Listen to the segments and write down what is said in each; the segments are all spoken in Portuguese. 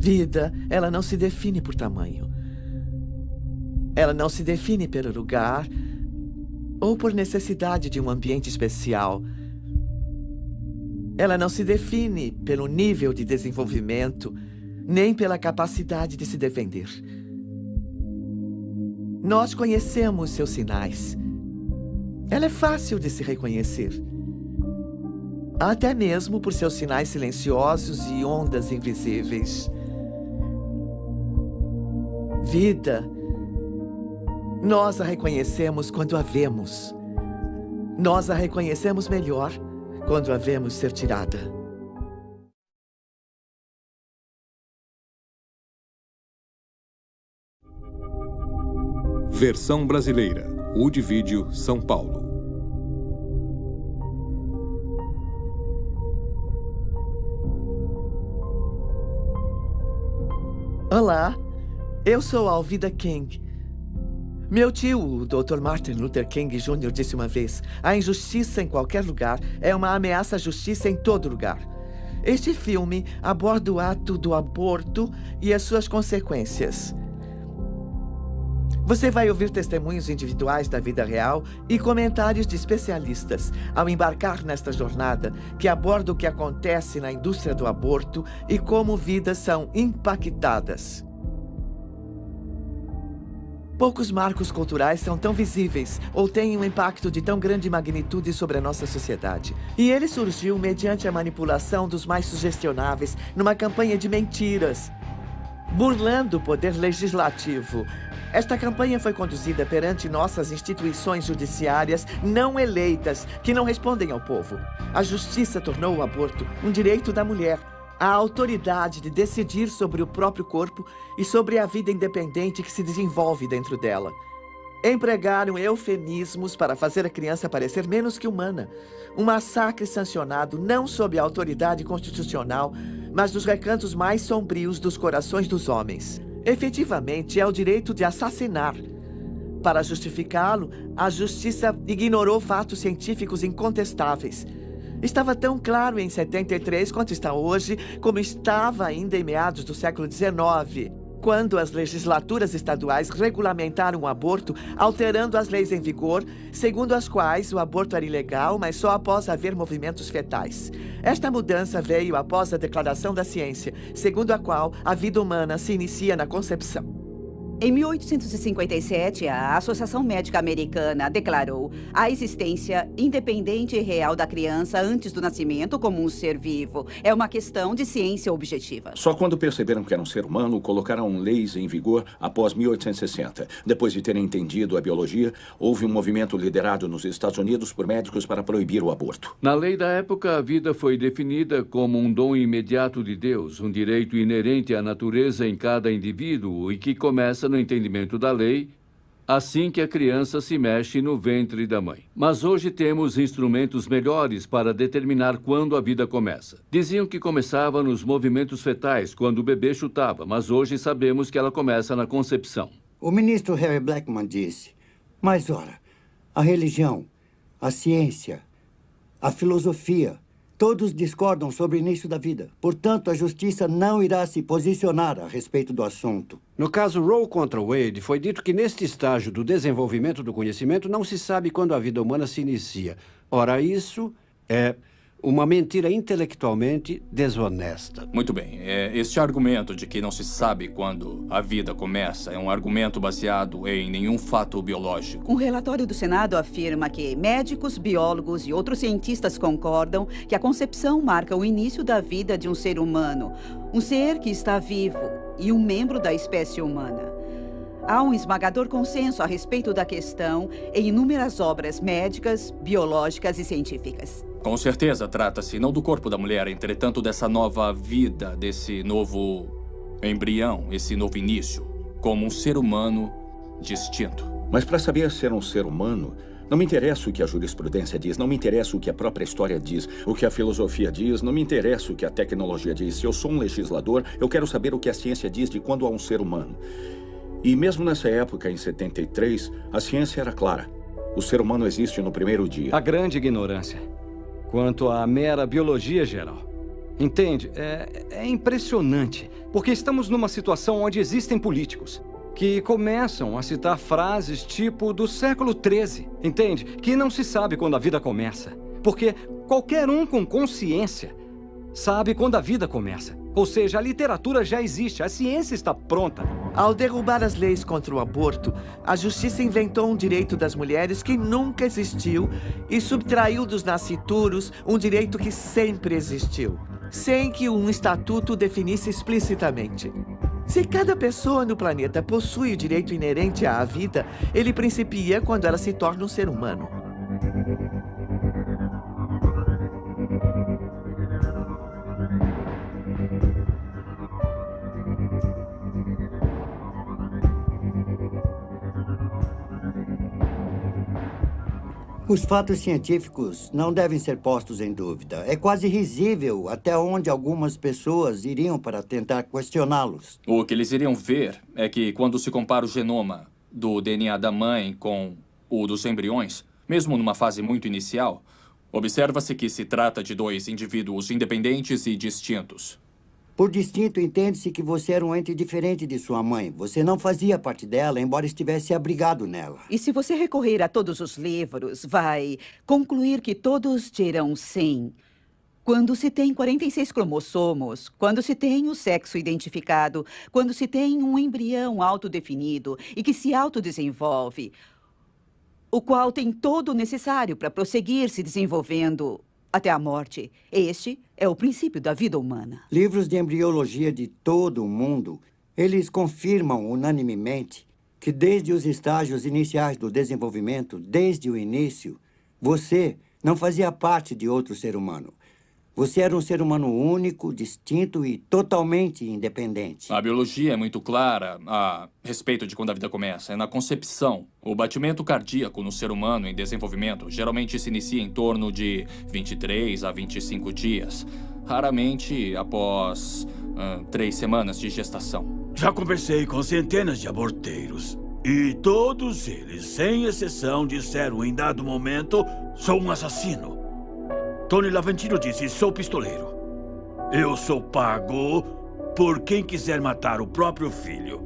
Vida, ela não se define por tamanho. Ela não se define pelo lugar ou por necessidade de um ambiente especial. Ela não se define pelo nível de desenvolvimento, nem pela capacidade de se defender. Nós conhecemos seus sinais. Ela é fácil de se reconhecer. Até mesmo por seus sinais silenciosos e ondas invisíveis. Vida, nós a reconhecemos quando a vemos. Nós a reconhecemos melhor quando a vemos ser tirada. Versão brasileira. Wood Video, São Paulo. Olá, eu sou Alvida King. Meu tio, o Dr. Martin Luther King Jr., disse uma vez: a injustiça em qualquer lugar é uma ameaça à justiça em todo lugar. Este filme aborda o ato do aborto e as suas consequências. Você vai ouvir testemunhos individuais da vida real e comentários de especialistas ao embarcar nesta jornada que aborda o que acontece na indústria do aborto e como vidas são impactadas. Poucos marcos culturais são tão visíveis ou têm um impacto de tão grande magnitude sobre a nossa sociedade. E ele surgiu mediante a manipulação dos mais sugestionáveis numa campanha de mentiras, burlando o poder legislativo. Esta campanha foi conduzida perante nossas instituições judiciárias não eleitas, que não respondem ao povo. A justiça tornou o aborto um direito da mulher, a autoridade de decidir sobre o próprio corpo e sobre a vida independente que se desenvolve dentro dela. Empregaram eufemismos para fazer a criança parecer menos que humana. Um massacre sancionado não sob a autoridade constitucional, mas dos recantos mais sombrios dos corações dos homens. Efetivamente, é o direito de assassinar. Para justificá-lo, a justiça ignorou fatos científicos incontestáveis. Estava tão claro em 73 quanto está hoje, como estava ainda em meados do século XIX, quando as legislaturas estaduais regulamentaram o aborto, alterando as leis em vigor, segundo as quais o aborto era ilegal, mas só após haver movimentos fetais. Esta mudança veio após a declaração da ciência, segundo a qual a vida humana se inicia na concepção. Em 1857, a Associação Médica Americana declarou a existência independente e real da criança antes do nascimento como um ser vivo. É uma questão de ciência objetiva. Só quando perceberam que era um ser humano, colocaram leis em vigor após 1860. Depois de terem entendido a biologia, houve um movimento liderado nos Estados Unidos por médicos para proibir o aborto. Na lei da época, a vida foi definida como um dom imediato de Deus, um direito inerente à natureza em cada indivíduo e que começa no entendimento da lei, assim que a criança se mexe no ventre da mãe. Mas hoje temos instrumentos melhores para determinar quando a vida começa. Diziam que começava nos movimentos fetais, quando o bebê chutava, mas hoje sabemos que ela começa na concepção. O ministro Harry Blackmun disse: mas ora, a religião, a ciência, a filosofia, todos discordam sobre o início da vida. Portanto, a justiça não irá se posicionar a respeito do assunto. No caso Roe contra Wade, foi dito que neste estágio do desenvolvimento do conhecimento não se sabe quando a vida humana se inicia. Ora, isso é uma mentira intelectualmente desonesta. Muito bem. Este argumento de que não se sabe quando a vida começa é um argumento baseado em nenhum fato biológico. Um relatório do Senado afirma que médicos, biólogos e outros cientistas concordam que a concepção marca o início da vida de um ser humano, um ser que está vivo e um membro da espécie humana. Há um esmagador consenso a respeito da questão em inúmeras obras médicas, biológicas e científicas. Com certeza trata-se não do corpo da mulher, entretanto dessa nova vida, desse novo embrião, esse novo início, como um ser humano distinto. Mas para saber ser um ser humano, não me interessa o que a jurisprudência diz, não me interessa o que a própria história diz, o que a filosofia diz, não me interessa o que a tecnologia diz. Se eu sou um legislador, eu quero saber o que a ciência diz de quando há um ser humano. E mesmo nessa época, em 73, a ciência era clara. O ser humano existe no primeiro dia. A grande ignorância quanto à mera biologia geral. Entende? É impressionante, porque estamos numa situação onde existem políticos que começam a citar frases tipo do século XIII, entende? Que não se sabe quando a vida começa, porque qualquer um com consciência sabe quando a vida começa. Ou seja, a literatura já existe, a ciência está pronta. Ao derrubar as leis contra o aborto, a justiça inventou um direito das mulheres que nunca existiu e subtraiu dos nascituros um direito que sempre existiu, sem que um estatuto definisse explicitamente. Se cada pessoa no planeta possui o direito inerente à vida, ele principia quando ela se torna um ser humano. Os fatos científicos não devem ser postos em dúvida. É quase risível até onde algumas pessoas iriam para tentar questioná-los. O que eles iriam ver é que quando se compara o genoma do DNA da mãe com o dos embriões, mesmo numa fase muito inicial, observa-se que se trata de dois indivíduos independentes e distintos. Por distinto, entende-se que você era um ente diferente de sua mãe. Você não fazia parte dela, embora estivesse abrigado nela. E se você recorrer a todos os livros, vai concluir que todos dirão sim. Quando se tem 46 cromossomos, quando se tem o sexo identificado, quando se tem um embrião autodefinido e que se autodesenvolve, o qual tem todo o necessário para prosseguir se desenvolvendo até a morte. Este é o princípio da vida humana. Livros de embriologia de todo o mundo, eles confirmam unanimemente que desde os estágios iniciais do desenvolvimento, desde o início, você não fazia parte de outro ser humano. Você era um ser humano único, distinto e totalmente independente. A biologia é muito clara a respeito de quando a vida começa. É na concepção. O batimento cardíaco no ser humano em desenvolvimento geralmente se inicia em torno de 23 a 25 dias. Raramente após 3 semanas de gestação. Já conversei com centenas de aborteiros. E todos eles, sem exceção, disseram em dado momento: sou um assassino. Tony Laventino disse: sou pistoleiro. Eu sou pago por quem quiser matar o próprio filho.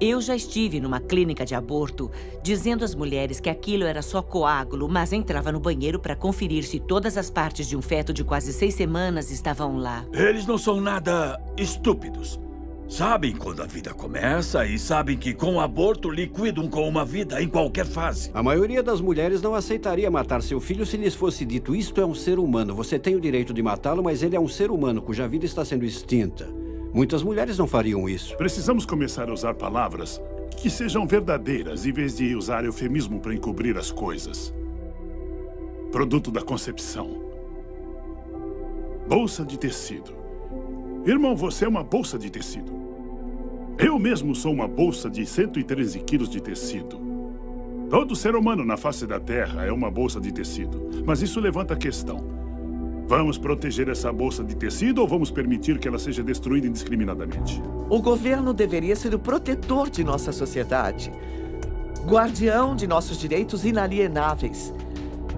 Eu já estive numa clínica de aborto dizendo às mulheres que aquilo era só coágulo, mas entrava no banheiro para conferir se todas as partes de um feto de quase 6 semanas estavam lá. Eles não são nada estúpidos. Sabem quando a vida começa e sabem que com o aborto liquidam com uma vida em qualquer fase. A maioria das mulheres não aceitaria matar seu filho se lhes fosse dito: isto é um ser humano, você tem o direito de matá-lo, mas ele é um ser humano cuja vida está sendo extinta. Muitas mulheres não fariam isso. Precisamos começar a usar palavras que sejam verdadeiras, em vez de usar eufemismo para encobrir as coisas. Produto da concepção. Bolsa de tecido. Irmão, você é uma bolsa de tecido. Eu mesmo sou uma bolsa de 113 quilos de tecido. Todo ser humano na face da Terra é uma bolsa de tecido. Mas isso levanta a questão. Vamos proteger essa bolsa de tecido ou vamos permitir que ela seja destruída indiscriminadamente? O governo deveria ser o protetor de nossa sociedade, guardião de nossos direitos inalienáveis.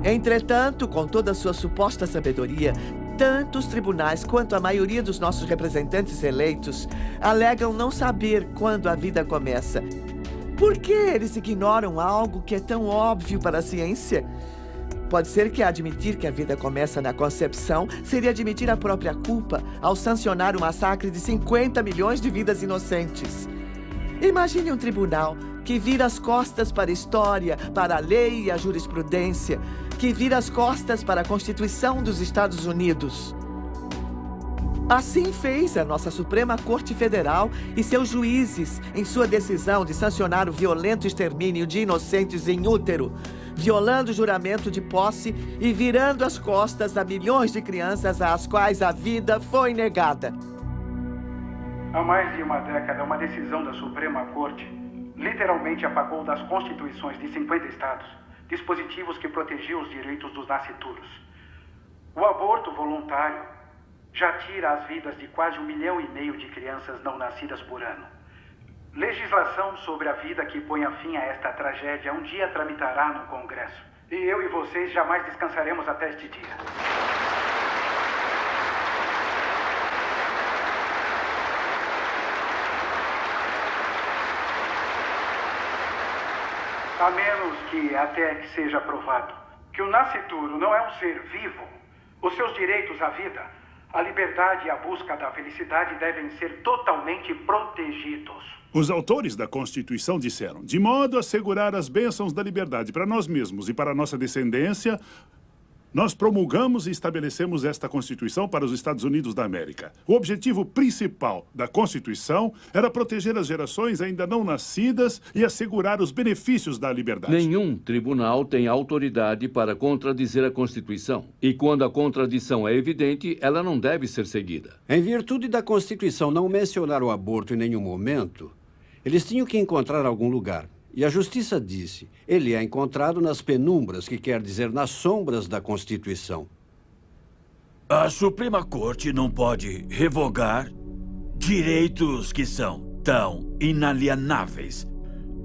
Entretanto, com toda a sua suposta sabedoria, tanto os tribunais quanto a maioria dos nossos representantes eleitos alegam não saber quando a vida começa. Por que eles ignoram algo que é tão óbvio para a ciência? Pode ser que admitir que a vida começa na concepção seria admitir a própria culpa ao sancionar o massacre de 50 milhões de vidas inocentes. Imagine um tribunal que vira as costas para a história, para a lei e a jurisprudência, que vira as costas para a Constituição dos Estados Unidos. Assim fez a nossa Suprema Corte Federal e seus juízes em sua decisão de sancionar o violento extermínio de inocentes em útero, violando o juramento de posse e virando as costas a milhões de crianças às quais a vida foi negada. Há mais de uma década, uma decisão da Suprema Corte literalmente apagou das constituições de 50 estados dispositivos que protegiam os direitos dos nascituros. O aborto voluntário já tira as vidas de quase 1,5 milhão de crianças não nascidas por ano. Legislação sobre a vida que ponha fim a esta tragédia um dia tramitará no Congresso. E eu e vocês jamais descansaremos até este dia. A menos que até que seja provado que o nascituro não é um ser vivo, os seus direitos à vida, a liberdade e a busca da felicidade devem ser totalmente protegidos. Os autores da Constituição disseram, de modo a assegurar as bênçãos da liberdade para nós mesmos e para a nossa descendência, nós promulgamos e estabelecemos esta Constituição para os Estados Unidos da América. O objetivo principal da Constituição era proteger as gerações ainda não nascidas e assegurar os benefícios da liberdade. Nenhum tribunal tem autoridade para contradizer a Constituição. E quando a contradição é evidente, ela não deve ser seguida. Em virtude da Constituição não mencionar o aborto em nenhum momento, eles tinham que encontrar algum lugar. E a Justiça disse, ele é encontrado nas penumbras, que quer dizer nas sombras da Constituição. A Suprema Corte não pode revogar direitos que são tão inalienáveis.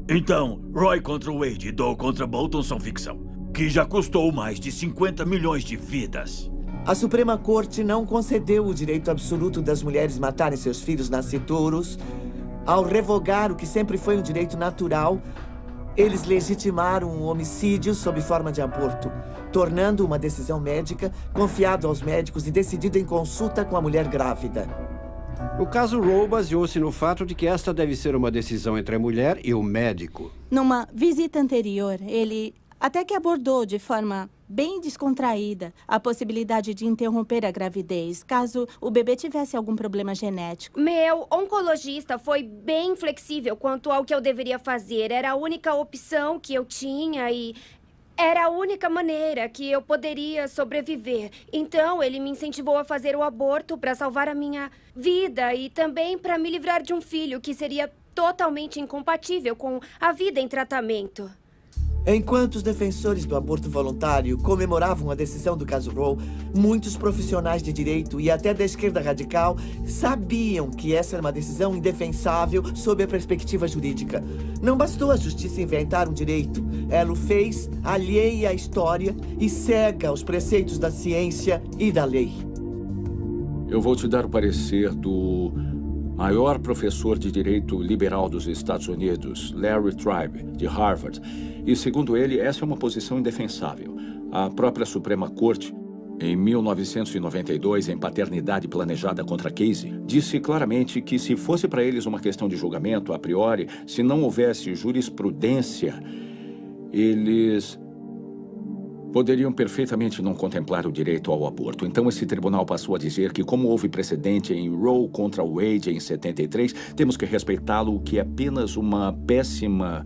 Então, Roy contra Wade e Doe contra Bolton são ficção, que já custou mais de 50 milhões de vidas. A Suprema Corte não concedeu o direito absoluto das mulheres matarem seus filhos nascituros. Ao revogar o que sempre foi um direito natural, eles legitimaram um homicídio sob forma de aborto, tornando uma decisão médica confiada aos médicos e decidida em consulta com a mulher grávida. O caso Roe baseou-se no fato de que esta deve ser uma decisão entre a mulher e o médico. Numa visita anterior, ele até que abordou de forma bem descontraída a possibilidade de interromper a gravidez, caso o bebê tivesse algum problema genético. Meu oncologista foi bem flexível quanto ao que eu deveria fazer. Era a única opção que eu tinha e era a única maneira que eu poderia sobreviver. Então, ele me incentivou a fazer o aborto para salvar a minha vida e também para me livrar de um filho que seria totalmente incompatível com a vida em tratamento. Enquanto os defensores do aborto voluntário comemoravam a decisão do caso Roe, muitos profissionais de direito e até da esquerda radical sabiam que essa era uma decisão indefensável sob a perspectiva jurídica. Não bastou a justiça inventar um direito. Ela o fez alheia à história e cega aos preceitos da ciência e da lei. Eu vou te dar o parecer do maior professor de direito liberal dos Estados Unidos, Larry Tribe, de Harvard. E, segundo ele, essa é uma posição indefensável. A própria Suprema Corte, em 1992, em paternidade planejada contra Casey, disse claramente que se fosse para eles uma questão de julgamento, a priori, se não houvesse jurisprudência, eles poderiam perfeitamente não contemplar o direito ao aborto. Então, esse tribunal passou a dizer que, como houve precedente em Roe contra Wade em 73, temos que respeitá-lo, o que é apenas uma péssima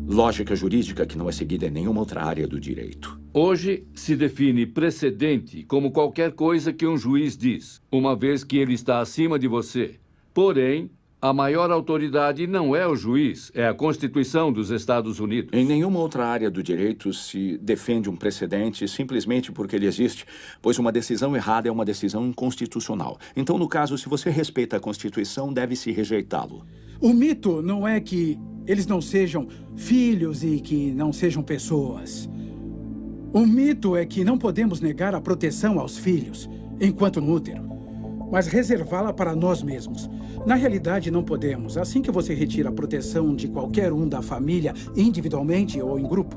lógica jurídica que não é seguida em nenhuma outra área do direito. Hoje se define precedente como qualquer coisa que um juiz diz, uma vez que ele está acima de você. Porém, a maior autoridade não é o juiz, é a Constituição dos Estados Unidos. Em nenhuma outra área do direito se defende um precedente simplesmente porque ele existe, pois uma decisão errada é uma decisão inconstitucional. Então, no caso, se você respeita a Constituição, deve-se rejeitá-lo. O mito não é que eles não sejam filhos e que não sejam pessoas. O mito é que não podemos negar a proteção aos filhos enquanto no útero, mas reservá-la para nós mesmos. Na realidade, não podemos. Assim que você retira a proteção de qualquer um da família, individualmente ou em grupo,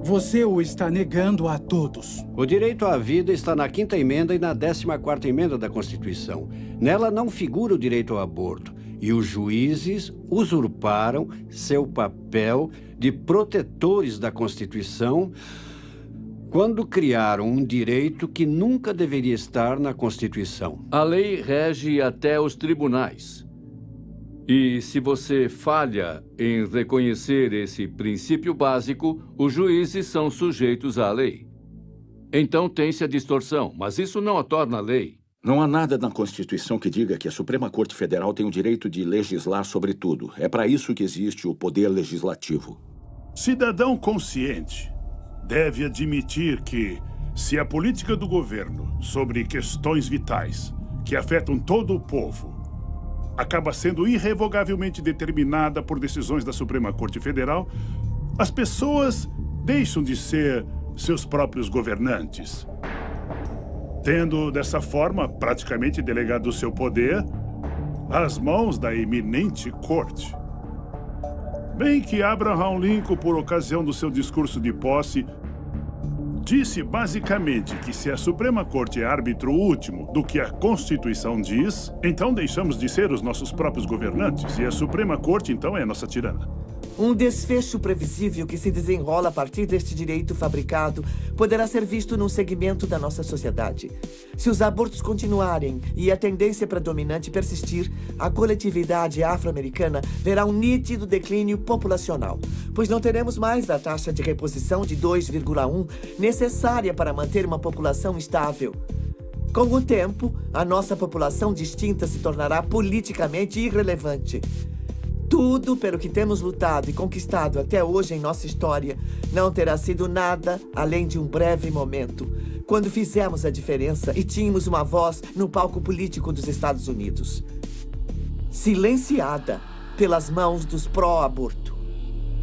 você o está negando a todos. O direito à vida está na 5ª emenda e na 14ª emenda da Constituição. Nela não figura o direito ao aborto. E os juízes usurparam seu papel de protetores da Constituição quando criaram um direito que nunca deveria estar na Constituição. A lei rege até os tribunais. E se você falha em reconhecer esse princípio básico, os juízes são sujeitos à lei. Então tem-se a distorção, mas isso não a torna lei. Não há nada na Constituição que diga que a Suprema Corte Federal tem o direito de legislar sobre tudo. É para isso que existe o poder legislativo. Cidadão consciente deve admitir que, se a política do governo sobre questões vitais que afetam todo o povo acaba sendo irrevogavelmente determinada por decisões da Suprema Corte Federal, as pessoas deixam de ser seus próprios governantes, tendo, dessa forma, praticamente delegado o seu poder às mãos da eminente corte. Bem que Abraham Lincoln, por ocasião do seu discurso de posse, disse basicamente que se a Suprema Corte é árbitro último do que a Constituição diz, então deixamos de ser os nossos próprios governantes e a Suprema Corte, então, é a nossa tirana. Um desfecho previsível que se desenrola a partir deste direito fabricado poderá ser visto num segmento da nossa sociedade. Se os abortos continuarem e a tendência predominante persistir, a coletividade afro-americana verá um nítido declínio populacional, pois não teremos mais a taxa de reposição de 2,1 necessária para manter uma população estável. Com o tempo, a nossa população distinta se tornará politicamente irrelevante. Tudo pelo que temos lutado e conquistado até hoje em nossa história não terá sido nada além de um breve momento, quando fizemos a diferença e tínhamos uma voz no palco político dos Estados Unidos. Silenciada pelas mãos dos pró-aborto.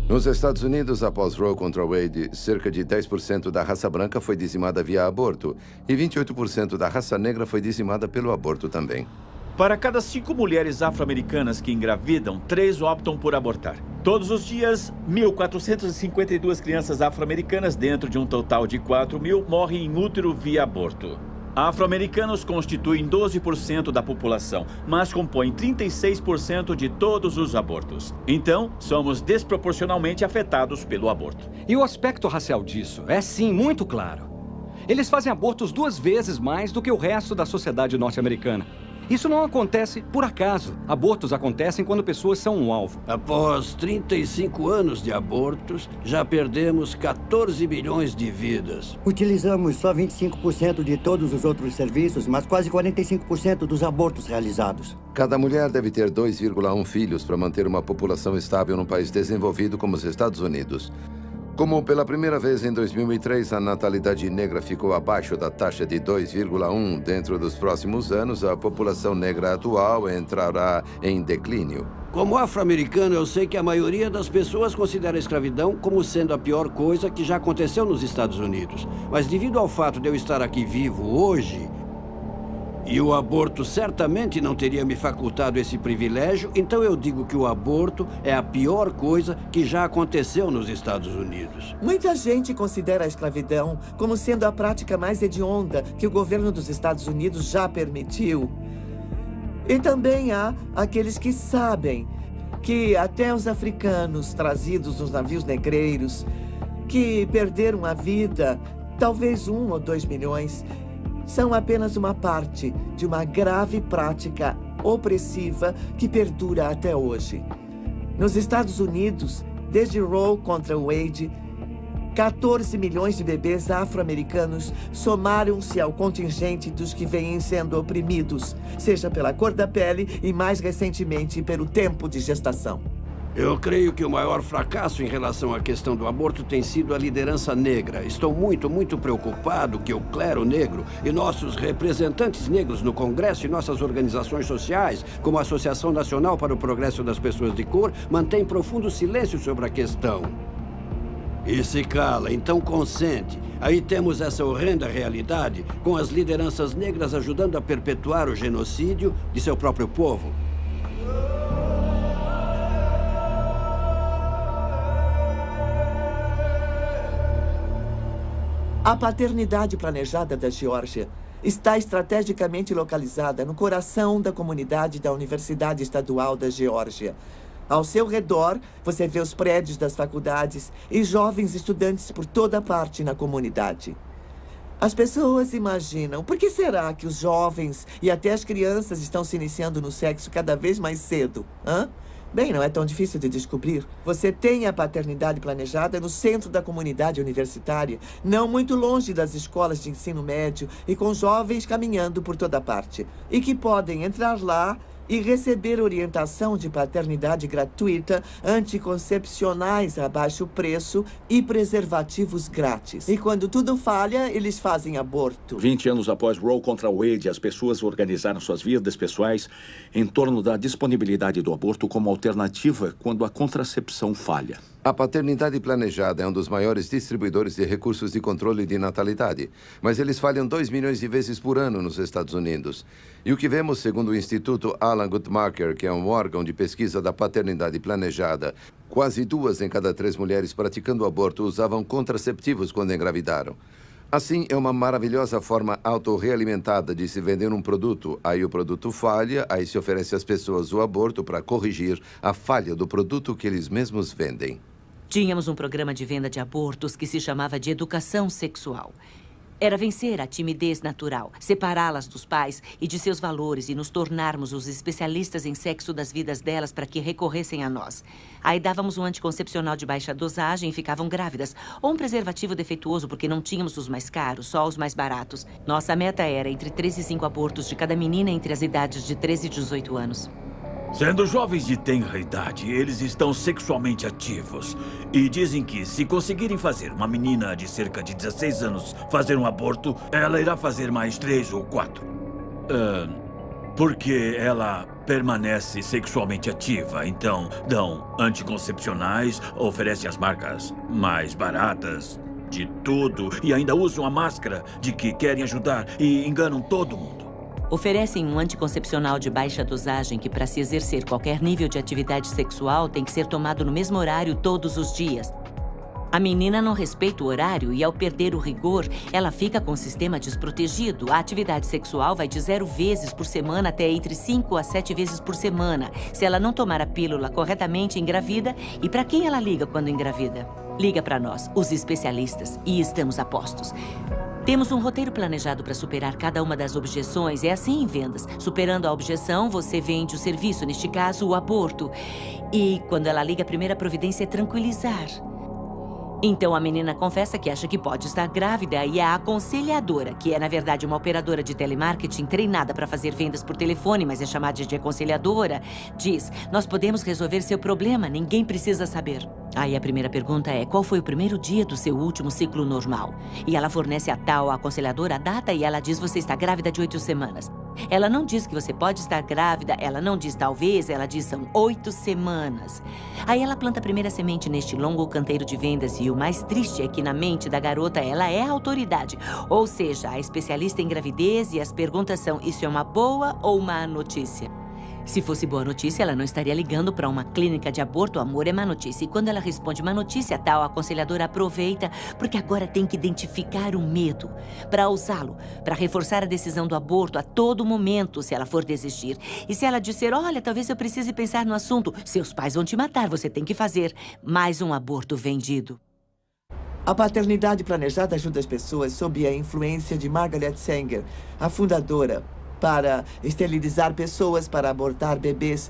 Nos Estados Unidos, após Roe contra Wade, cerca de 10% da raça branca foi dizimada via aborto e 28% da raça negra foi dizimada pelo aborto também. Para cada 5 mulheres afro-americanas que engravidam, 3 optam por abortar. Todos os dias, 1.452 crianças afro-americanas, dentro de um total de 4.000, morrem em útero via aborto. Afro-americanos constituem 12% da população, mas compõem 36% de todos os abortos. Então, somos desproporcionalmente afetados pelo aborto. E o aspecto racial disso é, sim, muito claro. Eles fazem abortos 2 vezes mais do que o resto da sociedade norte-americana. Isso não acontece por acaso. Abortos acontecem quando pessoas são um alvo. Após 35 anos de abortos, já perdemos 14 milhões de vidas. Utilizamos só 25% de todos os outros serviços, mas quase 45% dos abortos realizados. Cada mulher deve ter 2,1 filhos para manter uma população estável num país desenvolvido como os Estados Unidos. Como pela primeira vez em 2003 a natalidade negra ficou abaixo da taxa de 2,1 dentro dos próximos anos, a população negra atual entrará em declínio. Como afro-americano, eu sei que a maioria das pessoas considera a escravidão como sendo a pior coisa que já aconteceu nos Estados Unidos. Mas devido ao fato de eu estar aqui vivo hoje, e o aborto certamente não teria me facultado esse privilégio, então eu digo que o aborto é a pior coisa que já aconteceu nos Estados Unidos. Muita gente considera a escravidão como sendo a prática mais hedionda que o governo dos Estados Unidos já permitiu. E também há aqueles que sabem que até os africanos trazidos nos navios negreiros, que perderam a vida, talvez 1 ou 2 milhões, são apenas uma parte de uma grave prática opressiva que perdura até hoje. Nos Estados Unidos, desde Roe contra Wade, 14 milhões de bebês afro-americanos somaram-se ao contingente dos que vêm sendo oprimidos, seja pela cor da pele e, mais recentemente, pelo tempo de gestação. Eu creio que o maior fracasso em relação à questão do aborto tem sido a liderança negra. Estou muito preocupado que o clero negro e nossos representantes negros no Congresso e nossas organizações sociais, como a Associação Nacional para o Progresso das Pessoas de Cor, mantêm profundo silêncio sobre a questão. E se cala, então consente. Aí temos essa horrenda realidade, com as lideranças negras ajudando a perpetuar o genocídio de seu próprio povo. A paternidade planejada da Geórgia está estrategicamente localizada no coração da comunidade da Universidade Estadual da Geórgia. Ao seu redor, você vê os prédios das faculdades e jovens estudantes por toda parte na comunidade. As pessoas imaginam, por que será que os jovens e até as crianças estão se iniciando no sexo cada vez mais cedo? Bem, não é tão difícil de descobrir. Você tem a paternidade planejada no centro da comunidade universitária, não muito longe das escolas de ensino médio e com jovens caminhando por toda parte. E que podem entrar lá e receber orientação de paternidade gratuita, anticoncepcionais a baixo preço e preservativos grátis. E quando tudo falha, eles fazem aborto. 20 anos após Roe contra Wade, as pessoas organizaram suas vidas pessoais em torno da disponibilidade do aborto como alternativa quando a contracepção falha. A paternidade planejada é um dos maiores distribuidores de recursos de controle de natalidade, mas eles falham 2 milhões de vezes por ano nos Estados Unidos. E o que vemos, segundo o Instituto Alan Guttmacher, que é um órgão de pesquisa da paternidade planejada, Quase 2 em cada 3 mulheres praticando aborto usavam contraceptivos quando engravidaram. Assim, é uma maravilhosa forma autorrealimentada de se vender um produto. Aí o produto falha, aí se oferece às pessoas o aborto para corrigir a falha do produto que eles mesmos vendem. Tínhamos um programa de venda de abortos que se chamava de educação sexual. Era vencer a timidez natural, separá-las dos pais e de seus valores e nos tornarmos os especialistas em sexo das vidas delas para que recorressem a nós. Aí dávamos um anticoncepcional de baixa dosagem e ficavam grávidas, ou um preservativo defeituoso porque não tínhamos os mais caros, só os mais baratos. Nossa meta era entre 3 e 5 abortos de cada menina entre as idades de 13 e 18 anos. Sendo jovens de tenra idade, eles estão sexualmente ativos. E dizem que se conseguirem fazer uma menina de cerca de 16 anos fazer um aborto, ela irá fazer mais 3 ou 4. Porque ela permanece sexualmente ativa. Então, dão anticoncepcionais, oferecem as marcas mais baratas de tudo e ainda usam a máscara de que querem ajudar e enganam todo mundo. Oferecem um anticoncepcional de baixa dosagem que, para se exercer qualquer nível de atividade sexual, tem que ser tomado no mesmo horário todos os dias. A menina não respeita o horário e, ao perder o rigor, ela fica com o sistema desprotegido. A atividade sexual vai de 0 vezes por semana até entre 5 a 7 vezes por semana. Se ela não tomar a pílula corretamente, engravida. E para quem ela liga quando engravida? Liga para nós, os especialistas, e estamos a postos. Temos um roteiro planejado para superar cada uma das objeções. É assim em vendas. Superando a objeção, você vende o serviço, neste caso, o aborto. E quando ela liga, a primeira providência é tranquilizar. Então a menina confessa que acha que pode estar grávida e a aconselhadora, que é na verdade uma operadora de telemarketing treinada para fazer vendas por telefone, mas é chamada de aconselhadora, diz: nós podemos resolver seu problema, ninguém precisa saber. Aí a primeira pergunta é: qual foi o primeiro dia do seu último ciclo normal? E ela fornece a tal aconselhadora a data e ela diz: você está grávida de 8 semanas. Ela não diz que você pode estar grávida, ela não diz talvez, ela diz são 8 semanas. Aí ela planta a primeira semente neste longo canteiro de vendas e o mais triste é que na mente da garota ela é a autoridade. Ou seja, a especialista em gravidez e as perguntas são: isso é uma boa ou má notícia? Se fosse boa notícia, ela não estaria ligando para uma clínica de aborto. Amor é má notícia. E quando ela responde má notícia, tal a aconselhadora aproveita, porque agora tem que identificar o medo para usá-lo, para reforçar a decisão do aborto a todo momento, se ela for desistir. E se ela disser: olha, talvez eu precise pensar no assunto, seus pais vão te matar, você tem que fazer mais um aborto vendido. A paternidade planejada ajuda as pessoas sob a influência de Margaret Sanger, a fundadora, para esterilizar pessoas, para abortar bebês,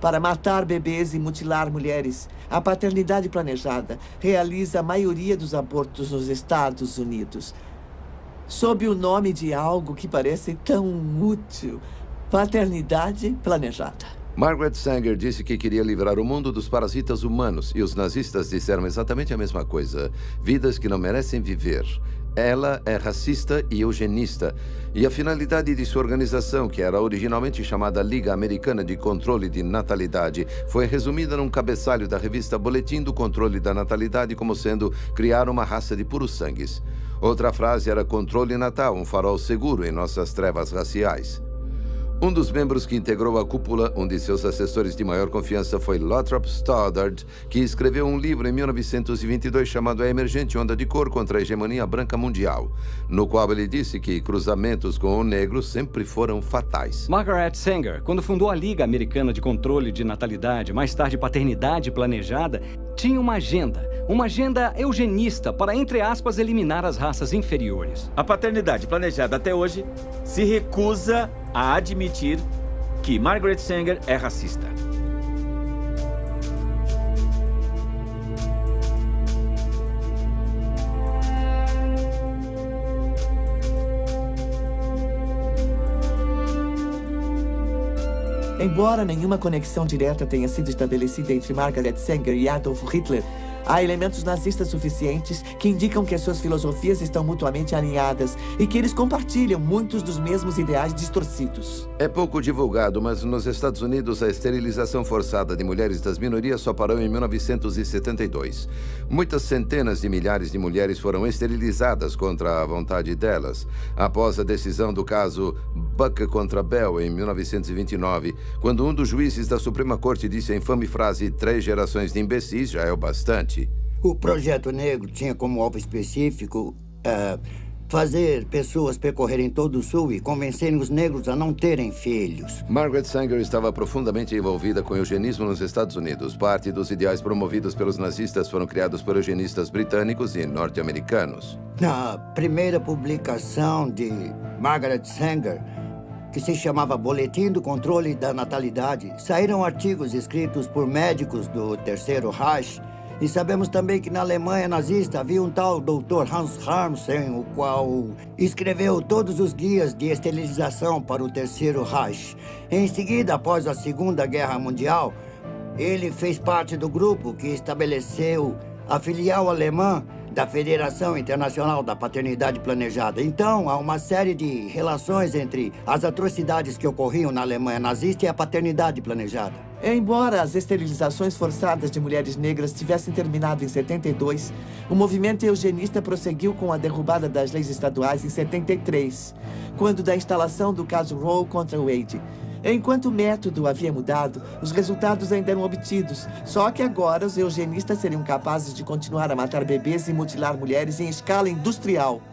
para matar bebês e mutilar mulheres. A paternidade planejada realiza a maioria dos abortos nos Estados Unidos, sob o nome de algo que parece tão útil: paternidade planejada. Margaret Sanger disse que queria livrar o mundo dos parasitas humanos, e os nazistas disseram exatamente a mesma coisa: vidas que não merecem viver. Ela é racista e eugenista, e a finalidade de sua organização, que era originalmente chamada Liga Americana de Controle de Natalidade, foi resumida num cabeçalho da revista Boletim do Controle da Natalidade como sendo criar uma raça de puros sangues. Outra frase era controle natal, um farol seguro em nossas trevas raciais. Um dos membros que integrou a cúpula, um de seus assessores de maior confiança, foi Lothrop Stoddard, que escreveu um livro em 1922 chamado A Emergente Onda de Cor contra a Hegemonia Branca Mundial, no qual ele disse que cruzamentos com o negro sempre foram fatais. Margaret Sanger, quando fundou a Liga Americana de Controle de Natalidade, mais tarde Paternidade Planejada, tinha uma agenda eugenista para, entre aspas, eliminar as raças inferiores. A paternidade planejada até hoje se recusa a admitir que Margaret Sanger é racista. Embora nenhuma conexão direta tenha sido estabelecida entre Margaret Sanger e Adolf Hitler, Há elementos nazistas suficientes que indicam que suas filosofias estão mutuamente alinhadas e que eles compartilham muitos dos mesmos ideais distorcidos. É pouco divulgado, mas nos Estados Unidos a esterilização forçada de mulheres das minorias só parou em 1972. Muitas centenas de milhares de mulheres foram esterilizadas contra a vontade delas. Após a decisão do caso Buck contra Bell, em 1929, quando um dos juízes da Suprema Corte disse a infame frase "3 gerações de imbecis já é o bastante". O Projeto Negro tinha como alvo específico fazer pessoas percorrerem todo o Sul e convencerem os negros a não terem filhos. Margaret Sanger estava profundamente envolvida com o eugenismo nos Estados Unidos. Parte dos ideais promovidos pelos nazistas foram criados por eugenistas britânicos e norte-americanos. Na primeira publicação de Margaret Sanger, que se chamava Boletim do Controle da Natalidade, saíram artigos escritos por médicos do Terceiro Reich. E sabemos também que na Alemanha nazista havia um tal Dr. Hans Harmsen, o qual escreveu todos os guias de esterilização para o Terceiro Reich. Em seguida, após a Segunda Guerra Mundial, ele fez parte do grupo que estabeleceu a filial alemã da Federação Internacional da Paternidade Planejada. Então, há uma série de relações entre as atrocidades que ocorriam na Alemanha nazista e a paternidade planejada. Embora as esterilizações forçadas de mulheres negras tivessem terminado em 72, o movimento eugenista prosseguiu com a derrubada das leis estaduais em 73, quando da instalação do caso Roe contra Wade. Enquanto o método havia mudado, os resultados ainda eram obtidos. Só que agora os eugenistas seriam capazes de continuar a matar bebês e mutilar mulheres em escala industrial.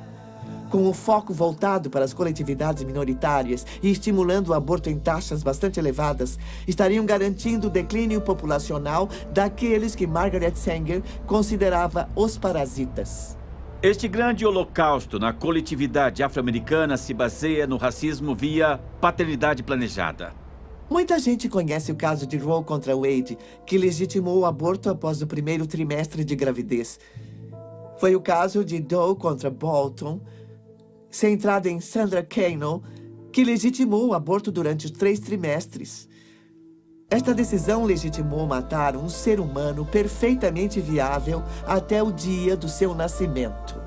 Com o foco voltado para as coletividades minoritárias e estimulando o aborto em taxas bastante elevadas, estariam garantindo o declínio populacional daqueles que Margaret Sanger considerava os parasitas. Este grande holocausto na coletividade afro-americana se baseia no racismo via paternidade planejada. Muita gente conhece o caso de Roe contra Wade, que legitimou o aborto após o primeiro trimestre de gravidez. Foi o caso de Doe contra Bolton, centrado em Sandra Cano, que legitimou o aborto durante os 3 trimestres. Esta decisão legitimou matar um ser humano perfeitamente viável até o dia do seu nascimento.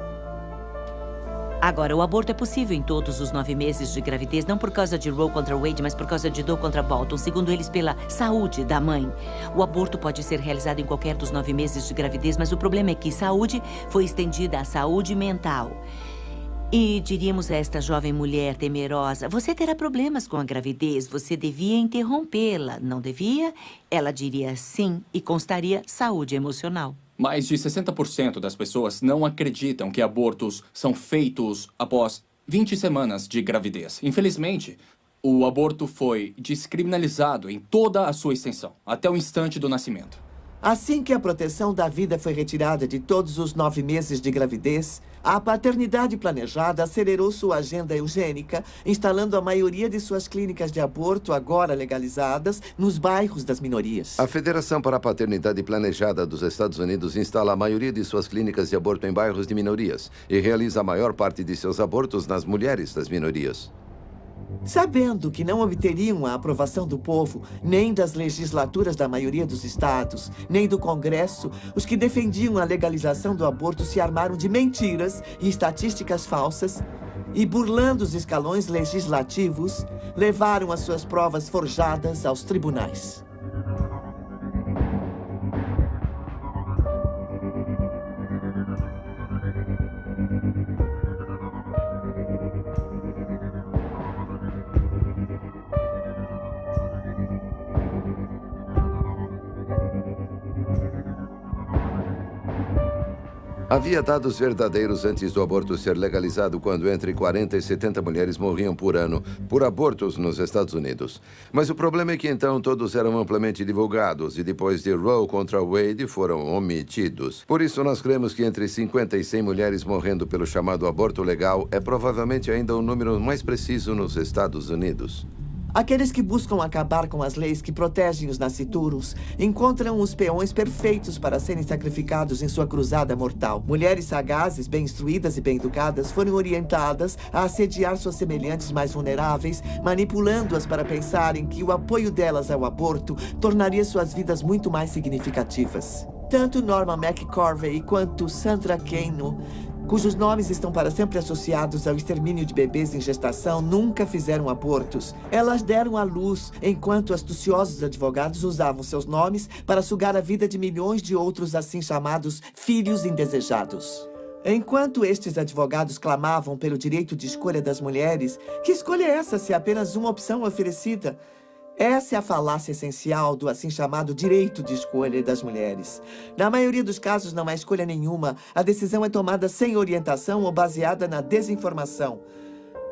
Agora, o aborto é possível em todos os 9 meses de gravidez, não por causa de Roe contra Wade, mas por causa de Doe contra Bolton, segundo eles, pela saúde da mãe. O aborto pode ser realizado em qualquer dos 9 meses de gravidez, mas o problema é que saúde foi estendida à saúde mental. E diríamos a esta jovem mulher temerosa, você terá problemas com a gravidez, você devia interrompê-la, não devia? Ela diria sim e constaria saúde emocional. Mais de 60% das pessoas não acreditam que abortos são feitos após 20 semanas de gravidez. Infelizmente, o aborto foi descriminalizado em toda a sua extensão, até o instante do nascimento. Assim que a proteção da vida foi retirada de todos os 9 meses de gravidez, a paternidade planejada acelerou sua agenda eugênica, instalando a maioria de suas clínicas de aborto, agora legalizadas, nos bairros das minorias. A Federação para a Paternidade Planejada dos Estados Unidos instala a maioria de suas clínicas de aborto em bairros de minorias e realiza a maior parte de seus abortos nas mulheres das minorias. Sabendo que não obteriam a aprovação do povo, nem das legislaturas da maioria dos estados, nem do Congresso, os que defendiam a legalização do aborto se armaram de mentiras e estatísticas falsas e, burlando os escalões legislativos, levaram as suas provas forjadas aos tribunais. Havia dados verdadeiros antes do aborto ser legalizado, quando entre 40 e 70 mulheres morriam por ano por abortos nos Estados Unidos. Mas o problema é que então todos eram amplamente divulgados e depois de Roe contra Wade foram omitidos. Por isso nós cremos que entre 50 e 100 mulheres morrendo pelo chamado aborto legal é provavelmente ainda o número mais preciso nos Estados Unidos. Aqueles que buscam acabar com as leis que protegem os nascituros encontram os peões perfeitos para serem sacrificados em sua cruzada mortal. Mulheres sagazes, bem instruídas e bem educadas foram orientadas a assediar suas semelhantes mais vulneráveis, manipulando-as para pensarem que o apoio delas ao aborto tornaria suas vidas muito mais significativas. Tanto Norma McCorvey quanto Sandra Kano, cujos nomes estão para sempre associados ao extermínio de bebês em gestação, nunca fizeram abortos. Elas deram à luz, enquanto astuciosos advogados usavam seus nomes para sugar a vida de milhões de outros assim chamados filhos indesejados. Enquanto estes advogados clamavam pelo direito de escolha das mulheres, que escolha é essa se apenas uma opção oferecida? Essa é a falácia essencial do assim chamado direito de escolha das mulheres. Na maioria dos casos, não há escolha nenhuma. A decisão é tomada sem orientação ou baseada na desinformação.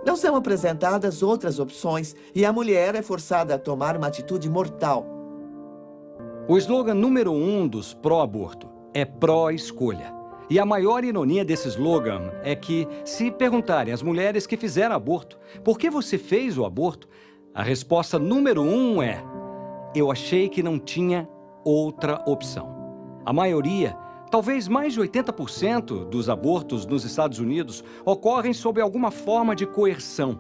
Não são apresentadas outras opções e a mulher é forçada a tomar uma atitude mortal. O slogan número 1 dos pró-aborto é pró-escolha. E a maior ironia desse slogan é que, se perguntarem às mulheres que fizeram aborto por que você fez o aborto, a resposta número 1 é: eu achei que não tinha outra opção. A maioria, talvez mais de 80% dos abortos nos Estados Unidos ocorrem sob alguma forma de coerção.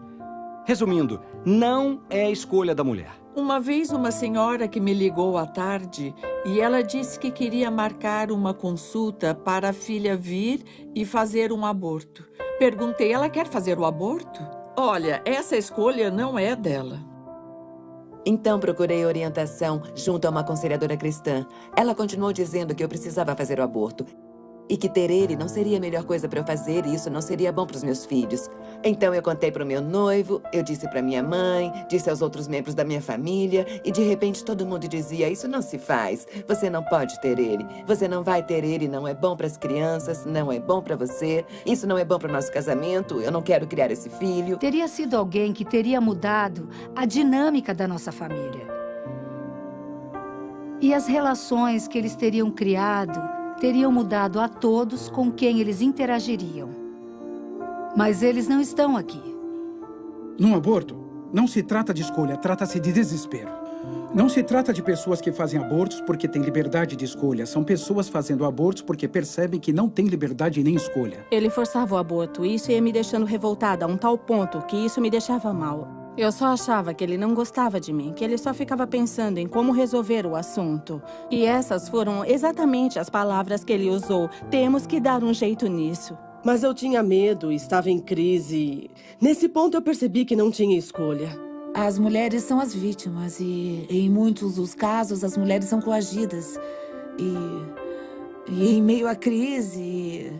Resumindo, não é a escolha da mulher. Uma vez uma senhora que me ligou à tarde e ela disse que queria marcar uma consulta para a filha vir e fazer um aborto. Perguntei, ela quer fazer o aborto? Olha, essa escolha não é dela. Então procurei orientação junto a uma aconselhadora cristã. Ela continuou dizendo que eu precisava fazer o aborto e que ter ele não seria a melhor coisa para eu fazer e isso não seria bom para os meus filhos. Então eu contei para o meu noivo, eu disse para minha mãe, disse aos outros membros da minha família e de repente todo mundo dizia: isso não se faz, você não pode ter ele, você não vai ter ele, não é bom para as crianças, não é bom para você, isso não é bom para o nosso casamento, eu não quero criar esse filho. Teria sido alguém que teria mudado a dinâmica da nossa família. E as relações que eles teriam criado teriam mudado a todos com quem eles interagiriam. Mas eles não estão aqui. No aborto, não se trata de escolha, trata-se de desespero. Não se trata de pessoas que fazem abortos porque têm liberdade de escolha. São pessoas fazendo abortos porque percebem que não têm liberdade nem escolha. Ele forçava o aborto e isso ia me deixando revoltada a um tal ponto que isso me deixava mal. Eu só achava que ele não gostava de mim, que ele só ficava pensando em como resolver o assunto. E essas foram exatamente as palavras que ele usou. Temos que dar um jeito nisso. Mas eu tinha medo, estava em crise. Nesse ponto eu percebi que não tinha escolha. As mulheres são as vítimas e, em muitos dos casos, as mulheres são coagidas. E em meio à crise,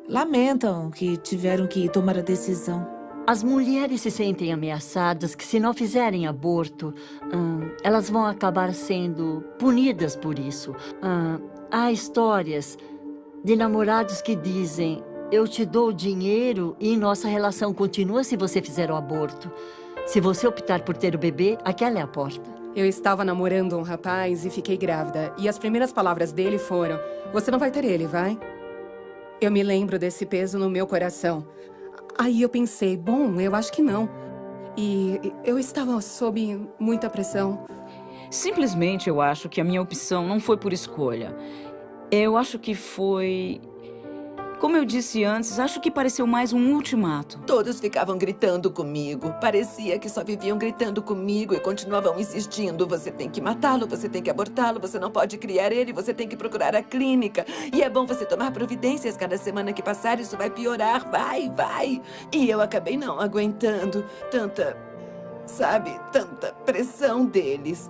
lamentam que tiveram que tomar a decisão. As mulheres se sentem ameaçadas que, se não fizerem aborto, elas vão acabar sendo punidas por isso. Há histórias de namorados que dizem: eu te dou dinheiro e nossa relação continua se você fizer o aborto. Se você optar por ter o bebê, aquela é a porta. Eu estava namorando um rapaz e fiquei grávida. E as primeiras palavras dele foram: você não vai ter ele, vai? Eu me lembro desse peso no meu coração. Aí eu pensei, bom, eu acho que não. E eu estava sob muita pressão. Simplesmente eu acho que a minha opção não foi por escolha. Eu acho que foi... Como eu disse antes, acho que pareceu mais um ultimato. Todos ficavam gritando comigo. Parecia que só viviam gritando comigo e continuavam insistindo. Você tem que matá-lo, você tem que abortá-lo, você não pode criar ele, você tem que procurar a clínica. E é bom você tomar providências. Cada semana que passar, isso vai piorar. Vai. E eu acabei não aguentando tanta pressão deles.